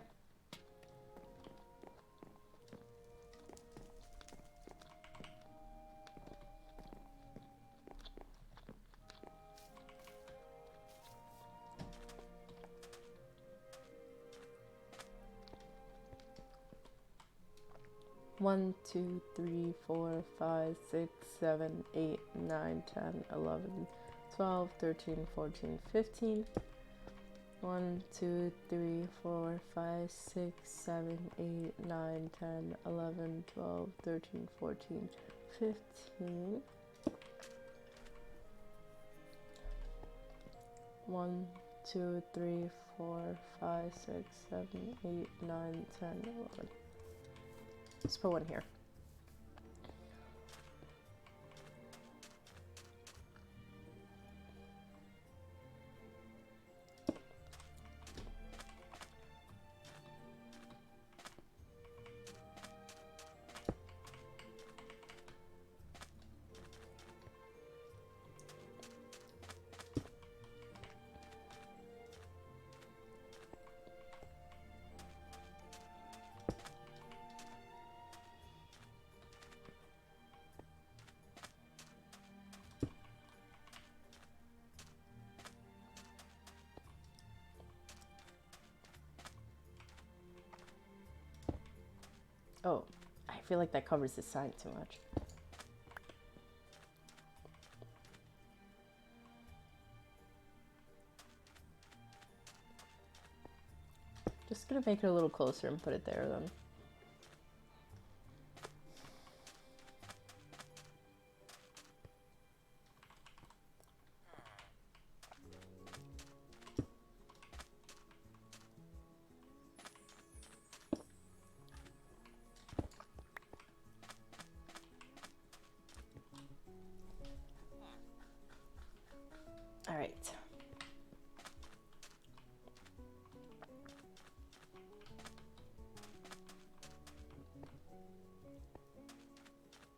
One, 2, 3, 4, 5, 6, 7, 8, 9, 10, 11, 12, 13, 14, 15. 1, 2, 3, 4, 5, 6, 7, 8, 9, 10, 11, 12, 13, 14, 15. 1, 2, 3, 4, 5, 6, 7, 8, 9, 10, 11. Let's put one here. Oh, I feel like that covers the sign too much. Just gonna make it a little closer and put it there then. All right.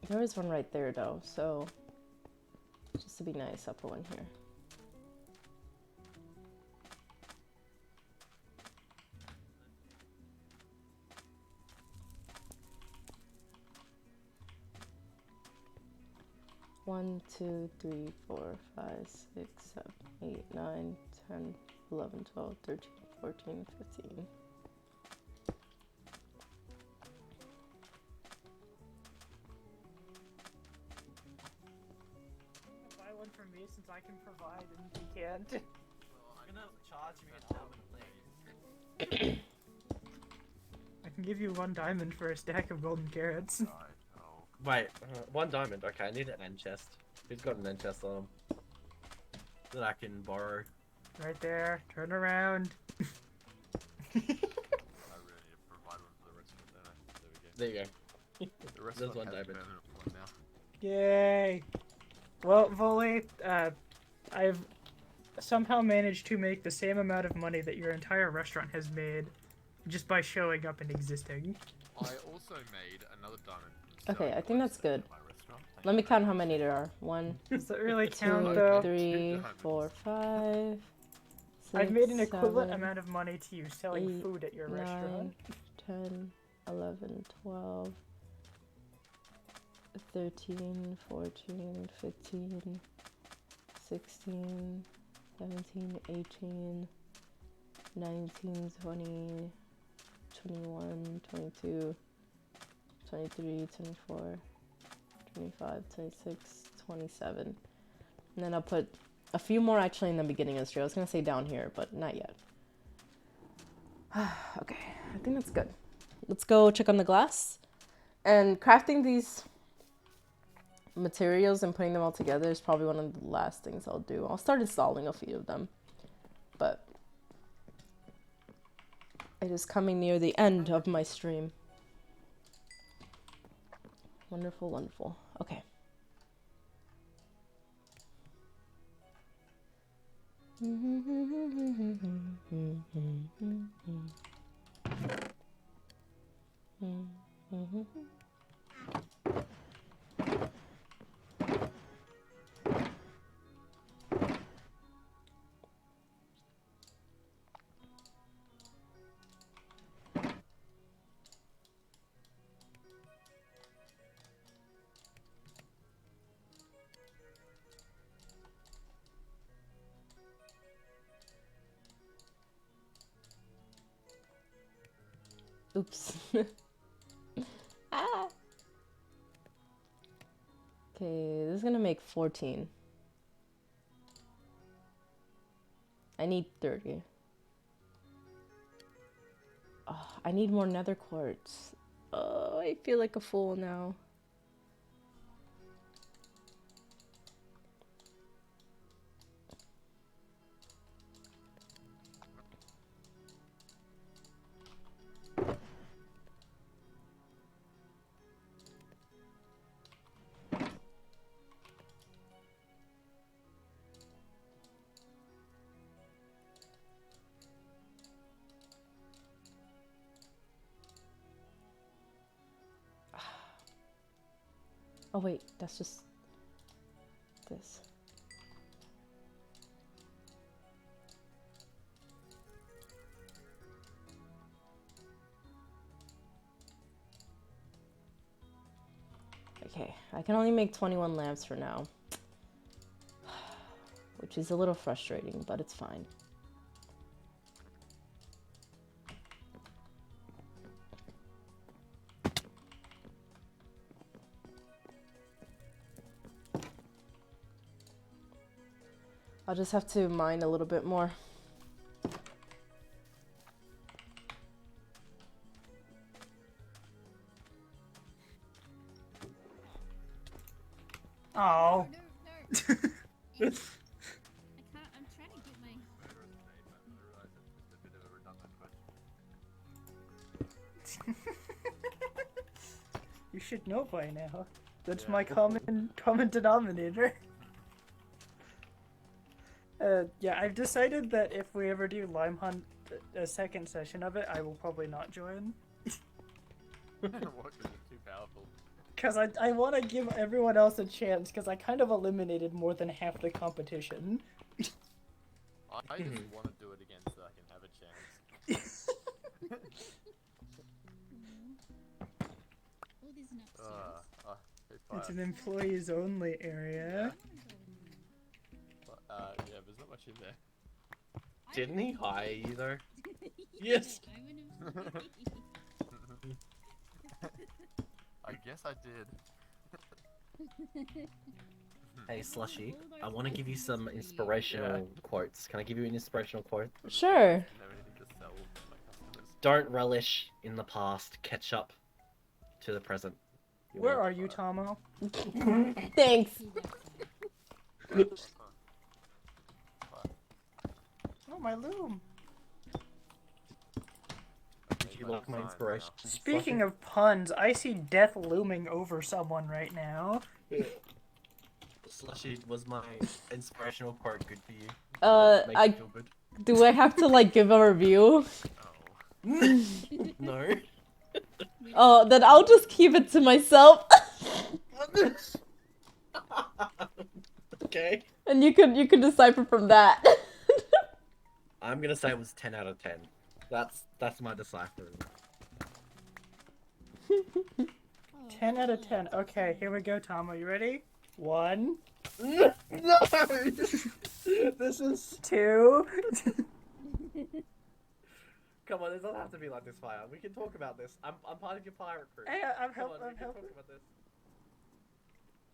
There is one right there though, so just to be nice, I'll put one here. One, 2, 3, 4, 5, 6, 7, 8, 9, 10, 11, 12, 13, 14, 15. Buy one for me since I can provide and he can't. Well, I'm gonna charge me an diamond, please. I can give you 1 diamond for a stack of golden carrots. Right. Oh. Wait, 1 diamond. Okay, I need an end chest. Who's got an end chest on him? That I can borrow. Right there. Turn around. I really need to provide one for the restaurant, don't I? There we go. There you go. The restaurant one has diamond. permanent one now. Yay! Well, Volley, I've somehow managed to make the same amount of money that your entire restaurant has made just by showing up and existing. I also made another diamond. Okay, I think that's good. My restaurant. Thank Let me you count very how much. many there are. 1, Does that really 2, count, though? 3, 4, 5, 6, I've made an equivalent 7, amount of money to you selling 8, food at your 9, restaurant. 10, 11, 12, 13, 14, 15, 16, 17, 18, 19, 20, 21, 22, 23, 24, 25, 26, 27. And then I'll put a few more actually in the beginning of the stream. I was going to say down here, but not yet. Okay, I think that's good. Let's go check on the glass. And crafting these materials and putting them all together is probably one of the last things I'll do. I'll start installing a few of them, but it is coming near the end of my stream. Wonderful, wonderful. Okay. Oops. Ah. Okay, this is gonna make 14. I need 30. Oh, I need more nether quartz. Oh, I feel like a fool now. Oh wait, that's just this. Okay, I can only make 21 lamps for now, which is a little frustrating, but it's fine. I'll just have to mine a little bit more. Oh. No, no. I can't. I'm trying to get my. Murder is the name, but I realize it's just a bit of a redundant question. You should know by now. That's Yeah. my common denominator. Yeah, I've decided that if we ever do Lime Hunt, a second session of it, I will probably not join. What? 'Cause it's too powerful. Because I want to give everyone else a chance, because I kind of eliminated more than half the competition. I just want to do it again so I can have a chance. Oh, there's an upstairs. It's an employees only area. Yeah, there's not much in there. Didn't he hire you though? Yes. I'm an employee. I guess I did. Hey Slushy, I want to give you some inspirational quotes. Can I give you an inspirational quote? Sure. I don't have anything to sell to my customers. Don't relish in the past, catch up to the present. You Where will. are you, Tomo? Thanks. Oh, my loom. Did you like my inspiration? Speaking of puns, I see death looming over someone right now. Slushy, was my inspirational quote good for you? Make you feel good? Do I have to like give a review? Oh. No. Oh, then I'll just keep it to myself. Okay. And you could decipher from that. I'm gonna say it was 10 out of 10. That's my deciphering. 10 out of 10. Okay, here we go, Tomo. You ready? 1, No! This is... 2. Come on, it doesn't have to be like this, Fire. We can talk about this. I'm part of your pirate crew. Hey, I'm Come on, helping. we can talk about this.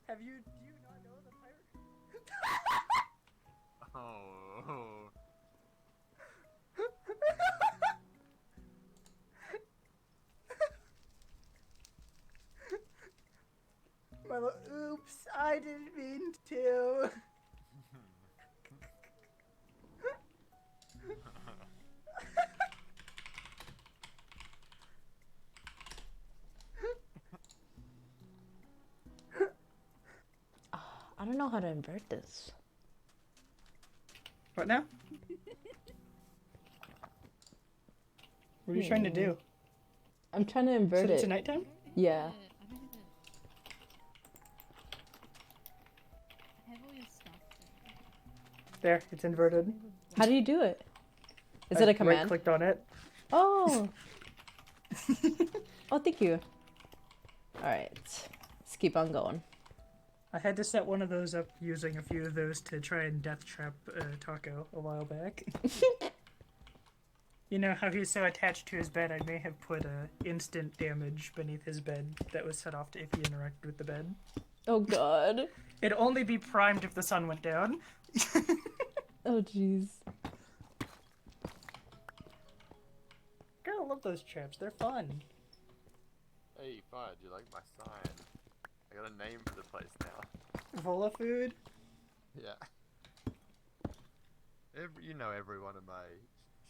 Do you not know the pirate? Oh. Marlo, oops, I didn't mean to. I don't know how to invert this. What now? What are you trying to do? I'm trying to invert Set it it. to nighttime? Yeah. I have all your stuff There, it's inverted. How do you do it? Is it a command? Right-clicked on it. Oh. Oh, thank you. All right. Let's keep on going. I had to set one of those up using a few of those to try and death trap Taco a while back. You know how he's so attached to his bed, I may have put instant damage beneath his bed that was set off to if he interacted with the bed. Oh god. It'd only be primed if the sun went down. Oh jeez. Gotta love those traps, they're fun. Hey, Fire, do you like my sign? I got a name for the place now. Vola food? Yeah. Every one of my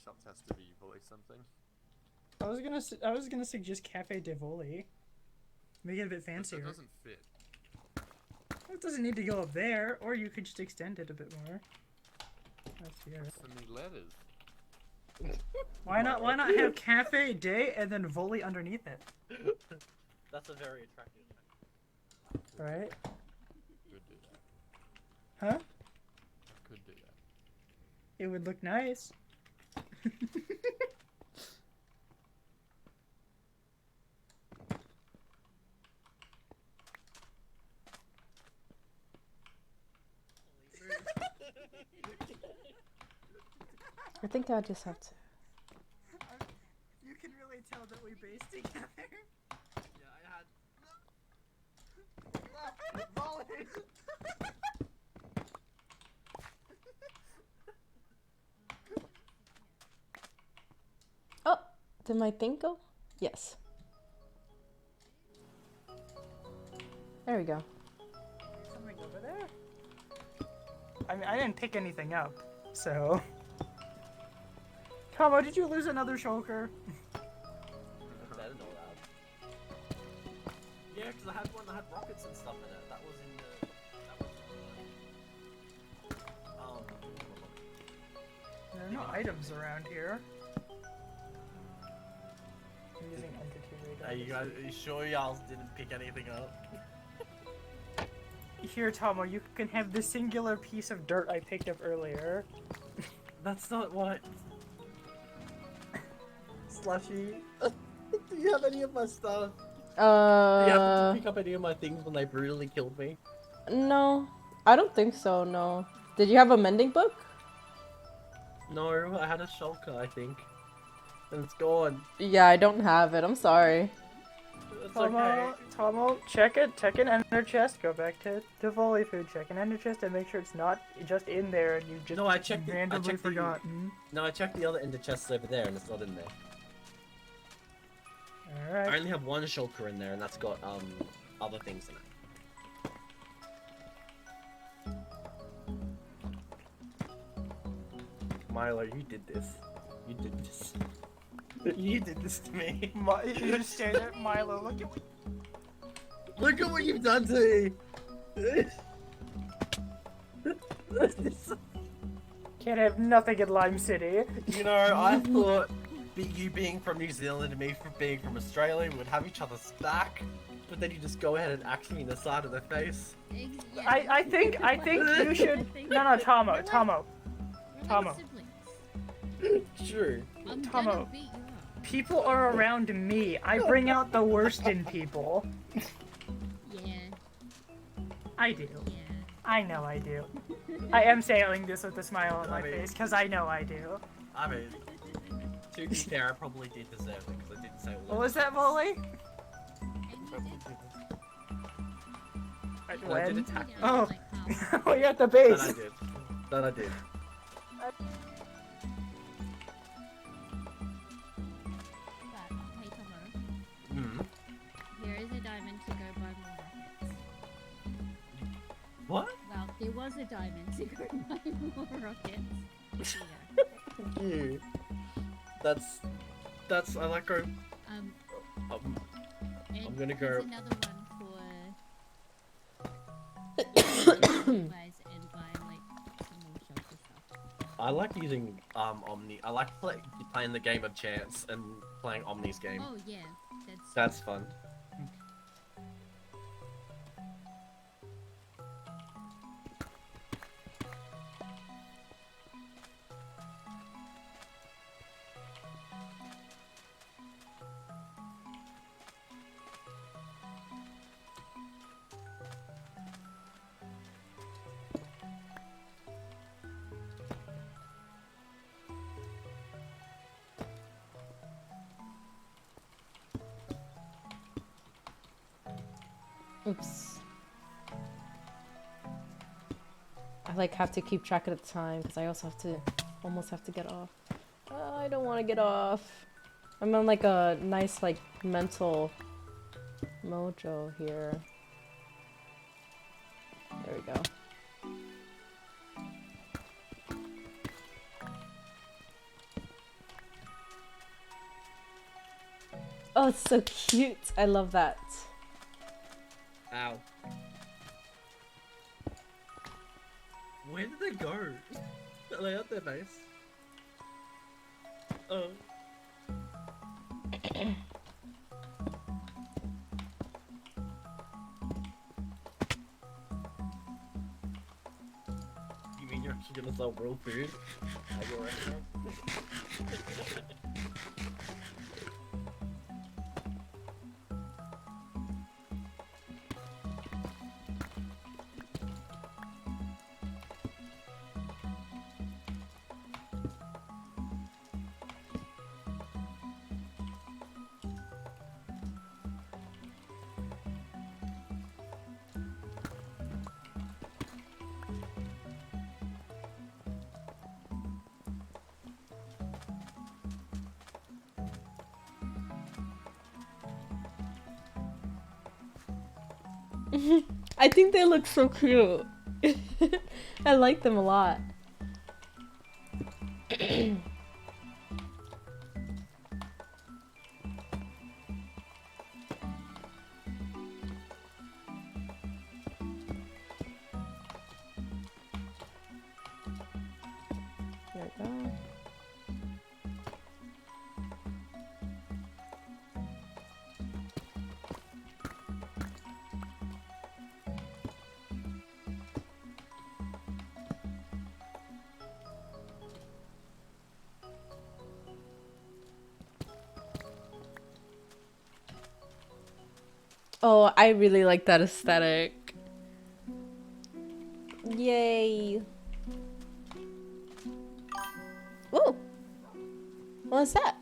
shops has to be fully something. I was gonna suggest Cafe de Voli. Make it a bit fancier. It doesn't fit. It doesn't need to go up there, or you could just extend it a bit more. That's weird. So many letters. Why not have Cafe de and then Voli underneath it? That's a very attractive name. Right? Could do that. Huh? Could do that. It would look nice. I think I just have to. You can really tell that we based together. Yeah, I had... Volley! Did my thing go? Yes. There we go. Something over there? I mean, I didn't pick anything up, so... Tomo, did you lose another shulker? I didn't know that. Yeah, because I had one that had rockets and stuff in it. That was in the... There are no items around here. I'm using entity radar. Are you sure y'all didn't pick anything up? Here, Tomo, you can have the singular piece of dirt I picked up earlier. That's not what... Slushy. Do you have any of my stuff? Do you happen to pick up any of my things when they brutally killed me? No. I don't think so, no. Did you have a mending book? No, I had a shulker, I think. And it's gone. Yeah, I don't have it. I'm sorry. It's okay. Tomo, check an ender chest. Go back to volley food. Check an ender chest and make sure it's not just in there and you just No, I checked randomly forgotten. No, I checked the other ender chests over there and it's not in there. Alright. I only have one shulker in there and that's got other things in it. Milo, you did this. You did this. You did this to me. You just stand there, Milo. Look at what you've done to me. Can't have nothing in Lime City. You know, I thought you being from New Zealand and me being from Australia would have each other's back, but then you just go ahead and axe me in the side of the face. I think you should. No, Tomo. Sure. I'm Tomo. gonna beat you up. People are around me. I bring out the worst in people. Yeah, I do. yeah. I know I do. I am saying this with a smile on my I mean- face, because I know I do. I mean, to be fair, I probably did deserve it because I didn't say What was that, Volley? And you did I did attack. beat Oh. up, like, how- Oh, you're at the That I base. did. That I did. But, hey, Tomo, Hmm. here is a diamond to go buy more rockets. What? Well, there was a diamond to go buy more rockets. Here you Thank you. That's. I like go. go. And I'm gonna here's go- another one for you guys and buy like some more shelter stuff. I like using Omni. I like playing the game of chance and playing Omni's game. Oh yeah, That's fun. Oops. I like have to keep track of the time because I also almost have to get off. I don't want to get off. I'm on like a nice like mental mojo here. There we go. Oh, it's so cute. I love that. Ow. Where did they go? Are they at their base? Oh. You mean you're actually gonna sell real food at your restaurant? I think they look so cute. I like them a lot. There we go. Oh, I really like that aesthetic. Yay. Ooh. What's that?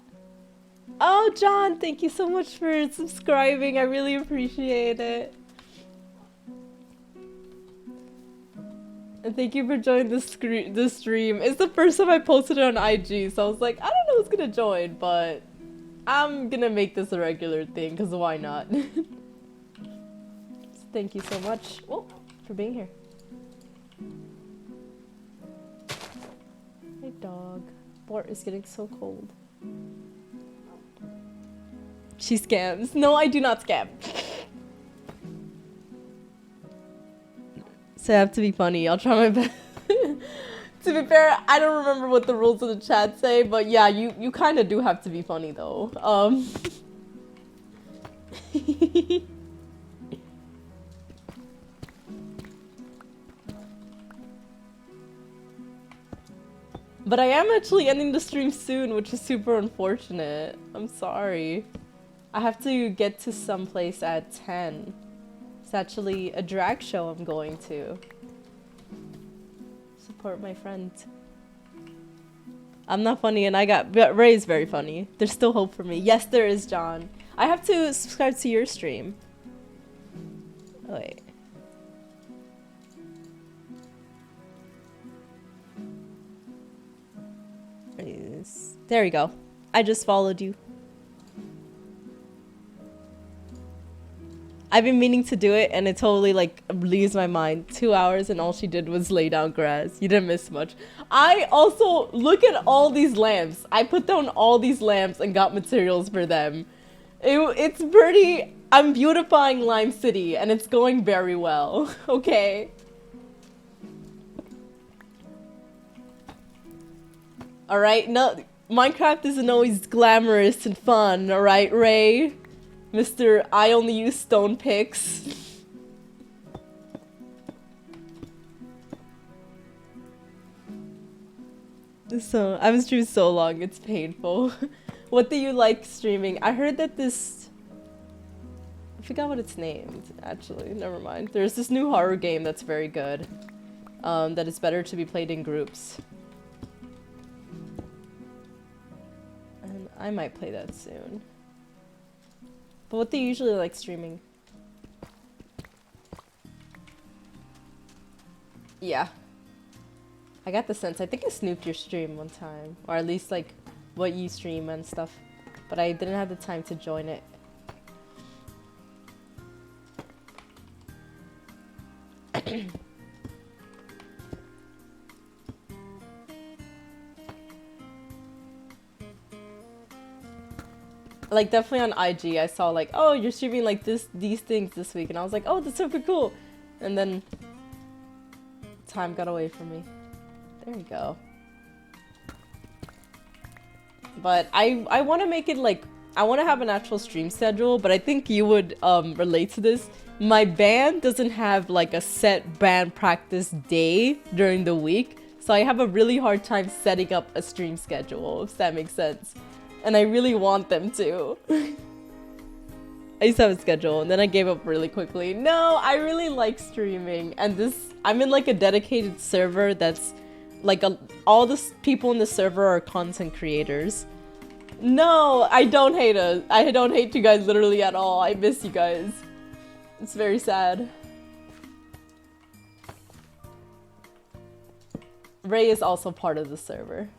Oh, John, thank you so much for subscribing. I really appreciate it. And thank you for joining the stream. It's the first time I posted it on IG, so I was like, I don't know who's gonna join, but I'm gonna make this a regular thing, because why not? Thank you so much for being here. Hey dog. Bort is getting so cold. She scams. No, I do not scam. So I have to be funny. I'll try my best. To be fair, I don't remember what the rules of the chat say, but yeah, you kind of do have to be funny though. But I am actually ending the stream soon, which is super unfortunate. I'm sorry. I have to get to someplace at 10. It's actually a drag show I'm going to. Support my friend. I'm not funny and but Ray's very funny. There's still hope for me. Yes, there is, John. I have to subscribe to your stream. Oh, wait. There we go. I just followed you. I've been meaning to do it and it totally like leaves my mind. 2 hours and all she did was lay down grass. You didn't miss much. I also look at all these lamps. I put down all these lamps and got materials for them. It's pretty... I'm beautifying Limecity and it's going very well. Okay. Alright, no... Minecraft isn't always glamorous and fun, alright, Ray? Mr. I only use stone picks. So, I haven't streamed so long, it's painful. What do you like streaming? I heard that this... I forgot what it's named, actually. Never mind. There's this new horror game that's very good. That is better to be played in groups. And I might play that soon. But what do you usually like streaming? Yeah. I got the sense. I think I snooped your stream one time. Or at least like what you stream and stuff. But I didn't have the time to join it. Like definitely on IG I saw like, oh, you're streaming like these things this week, and I was like, oh, that's super cool. And then time got away from me. There we go. But I want to make it like, I want to have an actual stream schedule, but I think you would relate to this. My band doesn't have like a set band practice day during the week, so I have a really hard time setting up a stream schedule, if that makes sense. And I really want them to. I used to have a schedule and then I gave up really quickly. No, I really like streaming, and I'm in like a dedicated server that's like all the people in the server are content creators. No, I don't hate us. I don't hate you guys literally at all. I miss you guys. It's very sad. Ray is also part of the server.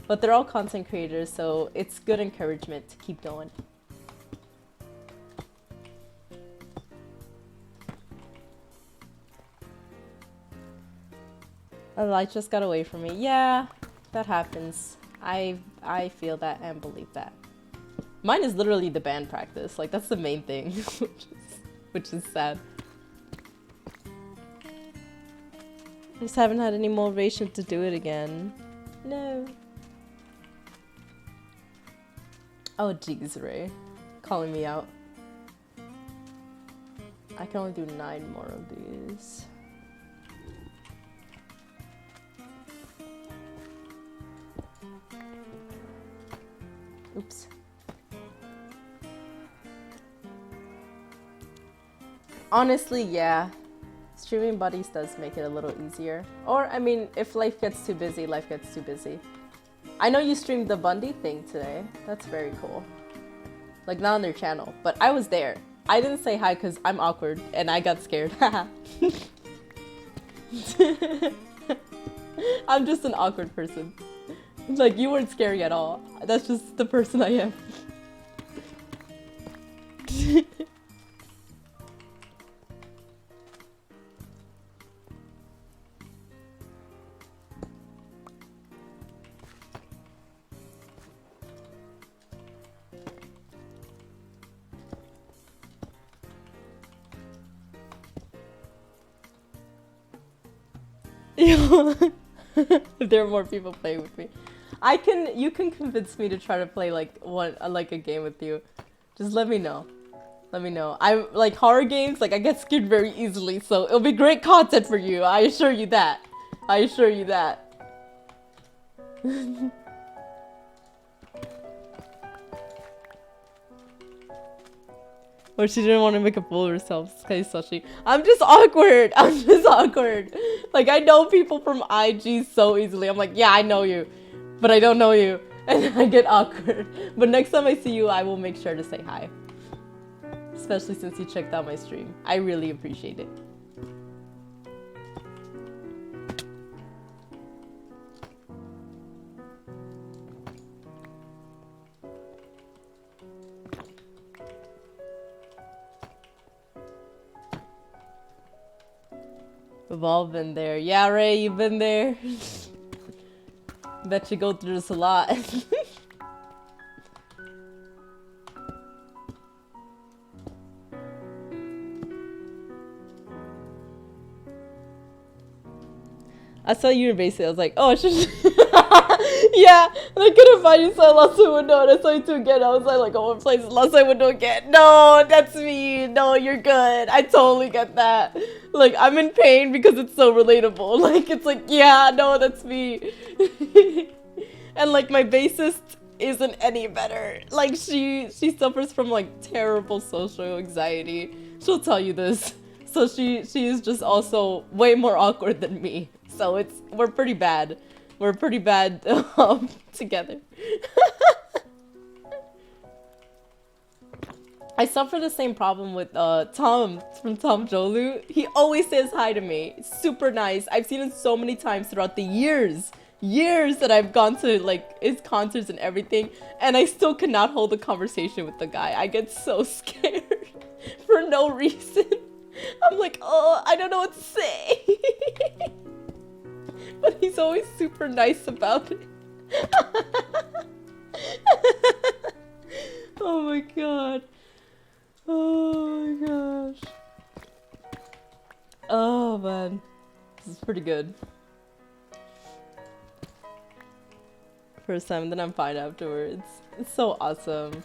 But they're all content creators, so it's good encouragement to keep going. A light just got away from me. Yeah, that happens. I feel that and believe that. Mine is literally the band practice. Like, that's the main thing, which is sad. I just haven't had any motivation to do it again. No. Oh, jeez, Ray. Calling me out. I can only do 9 more of these. Oops. Honestly, yeah. Streaming buddies does make it a little easier. Or, I mean, if life gets too busy, life gets too busy. I know you streamed the Bundy thing today. That's very cool. Like, not on their channel, but I was there. I didn't say hi because I'm awkward and I got scared. I'm just an awkward person. Like, you weren't scary at all. That's just the person I am. If there are more people playing with me, you can convince me to try to play like a game with you. Just let me know. Let me know. I like horror games, like I get scared very easily, so it'll be great content for you. I assure you that. I assure you that. Or she didn't want to make a fool of herself. Sky Sushi. I'm just awkward. I'm just awkward. Like, I know people from IG so easily. I'm like, yeah, I know you. But I don't know you. And I get awkward. But next time I see you, I will make sure to say hi. Especially since you checked out my stream. I really appreciate it. We've all been there. Yeah, Ray, you've been there. Bet you go through this a lot. I saw you in basic. I was like, oh, I should. Yeah, and I couldn't find you, so I lost my window, and I saw you two again. I was like, oh, one place, lost my window again. No, that's me. No, you're good. I totally get that. Like, I'm in pain because it's so relatable. Like, it's like, yeah, no, that's me. And like, my bassist isn't any better. Like, she suffers from like terrible social anxiety. She'll tell you this. So she is just also way more awkward than me. So we're pretty bad. We're pretty bad together. I suffer the same problem with Tom from Tom Jolu. He always says hi to me. Super nice. I've seen him so many times throughout the years that I've gone to like his concerts and everything, and I still cannot hold a conversation with the guy. I get so scared for no reason. I'm like, oh, I don't know what to say. But he's always super nice about it. Oh my god. Oh my gosh. Oh man. This is pretty good. First time, and then I'm fine afterwards. It's so awesome.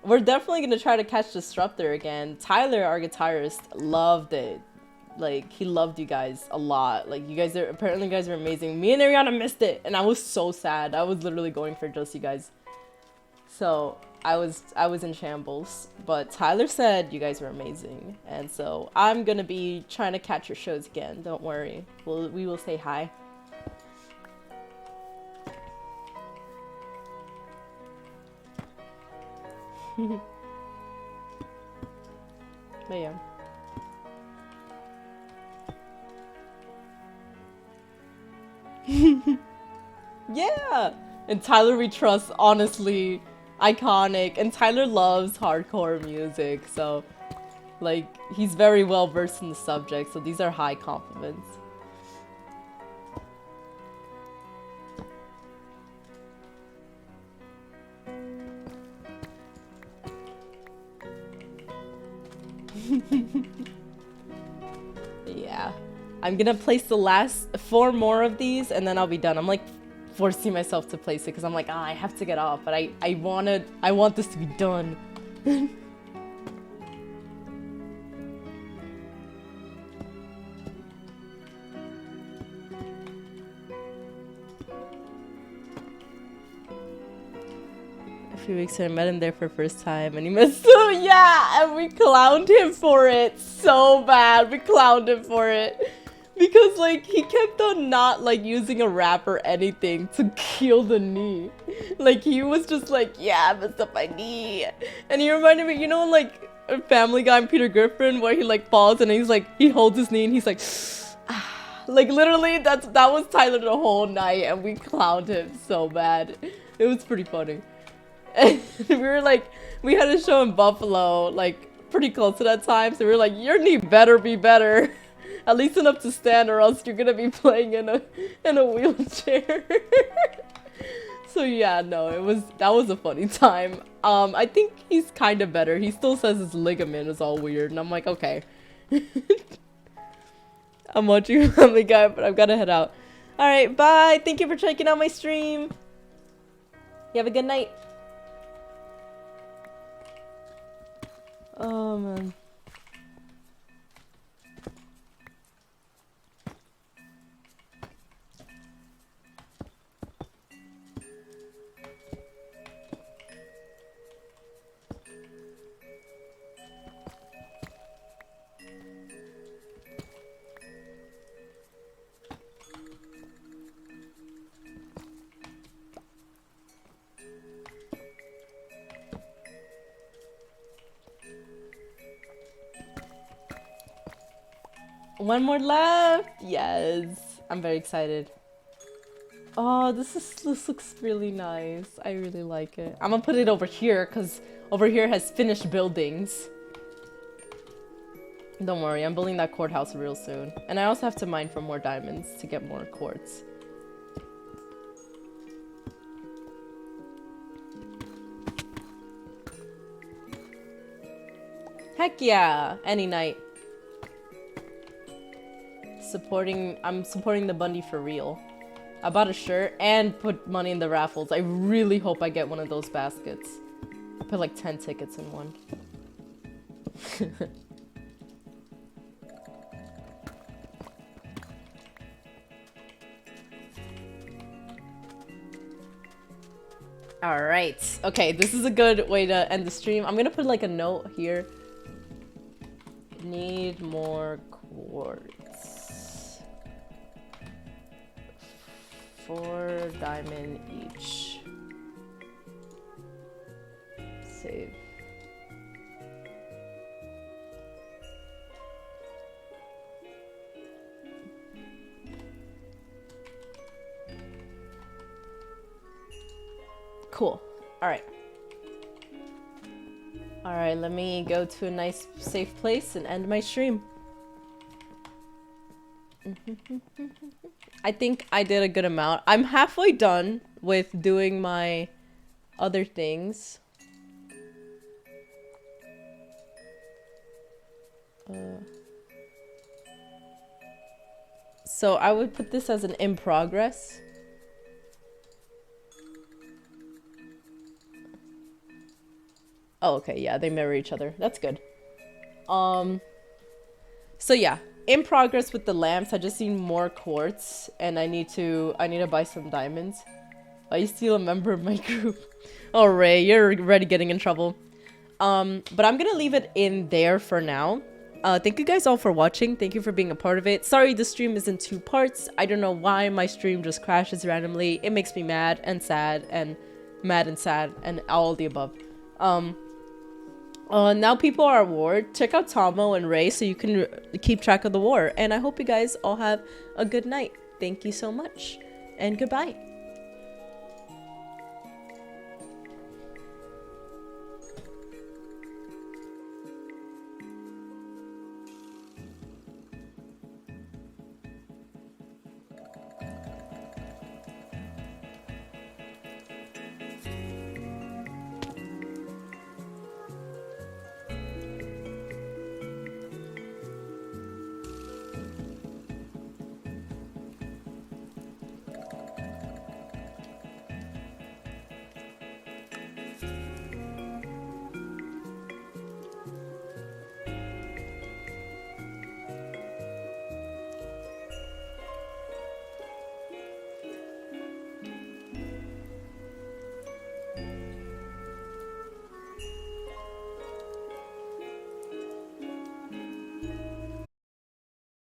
We're definitely gonna try to catch Disruptor again. Tyler, our guitarist, loved it. Like, he loved you guys a lot. Like, you guys are amazing. Me and Ariana missed it, and I was so sad. I was literally going for just you guys. So I was in shambles. But Tyler said you guys were amazing, and so I'm gonna be trying to catch your shows again. Don't worry. We will say hi. But yeah. Yeah! And Tyler we trust, honestly, iconic. And Tyler loves hardcore music, so like he's very well versed in the subject, so these are high compliments. Yeah. I'm gonna place the last 4 more of these and then I'll be done. I'm like forcing myself to place it because I'm like, I have to get off, but I want this to be done. A few weeks ago, I met him there for the first time and he missed. So yeah, and we clowned him for it so bad. We clowned him for it. Because, like, he kept on not, like, using a wrap or anything to heal the knee. Like, he was just like, yeah, I messed up my knee. And he reminded me, you know, like, Family Guy and Peter Griffin, where he, like, falls and he's, like, he holds his knee and he's like, ah. Like, literally, that was Tyler the whole night and we clowned him so bad. It was pretty funny. And we were, like, we had a show in Buffalo, like, pretty close to that time, so we were like, your knee better be better. At least enough to stand, or else you're gonna be playing in a wheelchair. So yeah, no, that was a funny time. I think he's kind of better. He still says his ligament is all weird, and I'm like, okay. I'm watching Family Guy, but I've gotta head out. All right, bye. Thank you for checking out my stream. You have a good night. Oh man. One more left. Yes, I'm very excited. Oh, this looks really nice. I really like it. I'm gonna put it over here because over here has finished buildings. Don't worry, I'm building that courthouse real soon. And I also have to mine for more diamonds to get more quartz. Heck yeah, any night. I'm supporting the Bundy for real. I bought a shirt and put money in the raffles. I really hope I get one of those baskets. I put like 10 tickets in one. All right. Okay, this is a good way to end the stream. I'm gonna put like a note here. Need more quartz. 4 diamond each. Save. Cool. Alright. Alright, let me go to a nice safe place and end my stream. I think I did a good amount. I'm halfway done with doing my other things. So I would put this as an in progress. Oh, okay, yeah, they mirror each other. That's good. So yeah, in progress with the lamps. I just need more quartz, and I need to buy some diamonds. Are you still a member of my group? Oh, Ray, you're already getting in trouble. But I'm gonna leave it in there for now. Thank you guys all for watching. Thank you for being a part of it. Sorry the stream is in 2 parts. I don't know why my stream just crashes randomly. It makes me mad and sad and sad and all the above. Now people are at war. Check out Tomo and Ray so you can keep track of the war. And I hope you guys all have a good night. Thank you so much. And goodbye.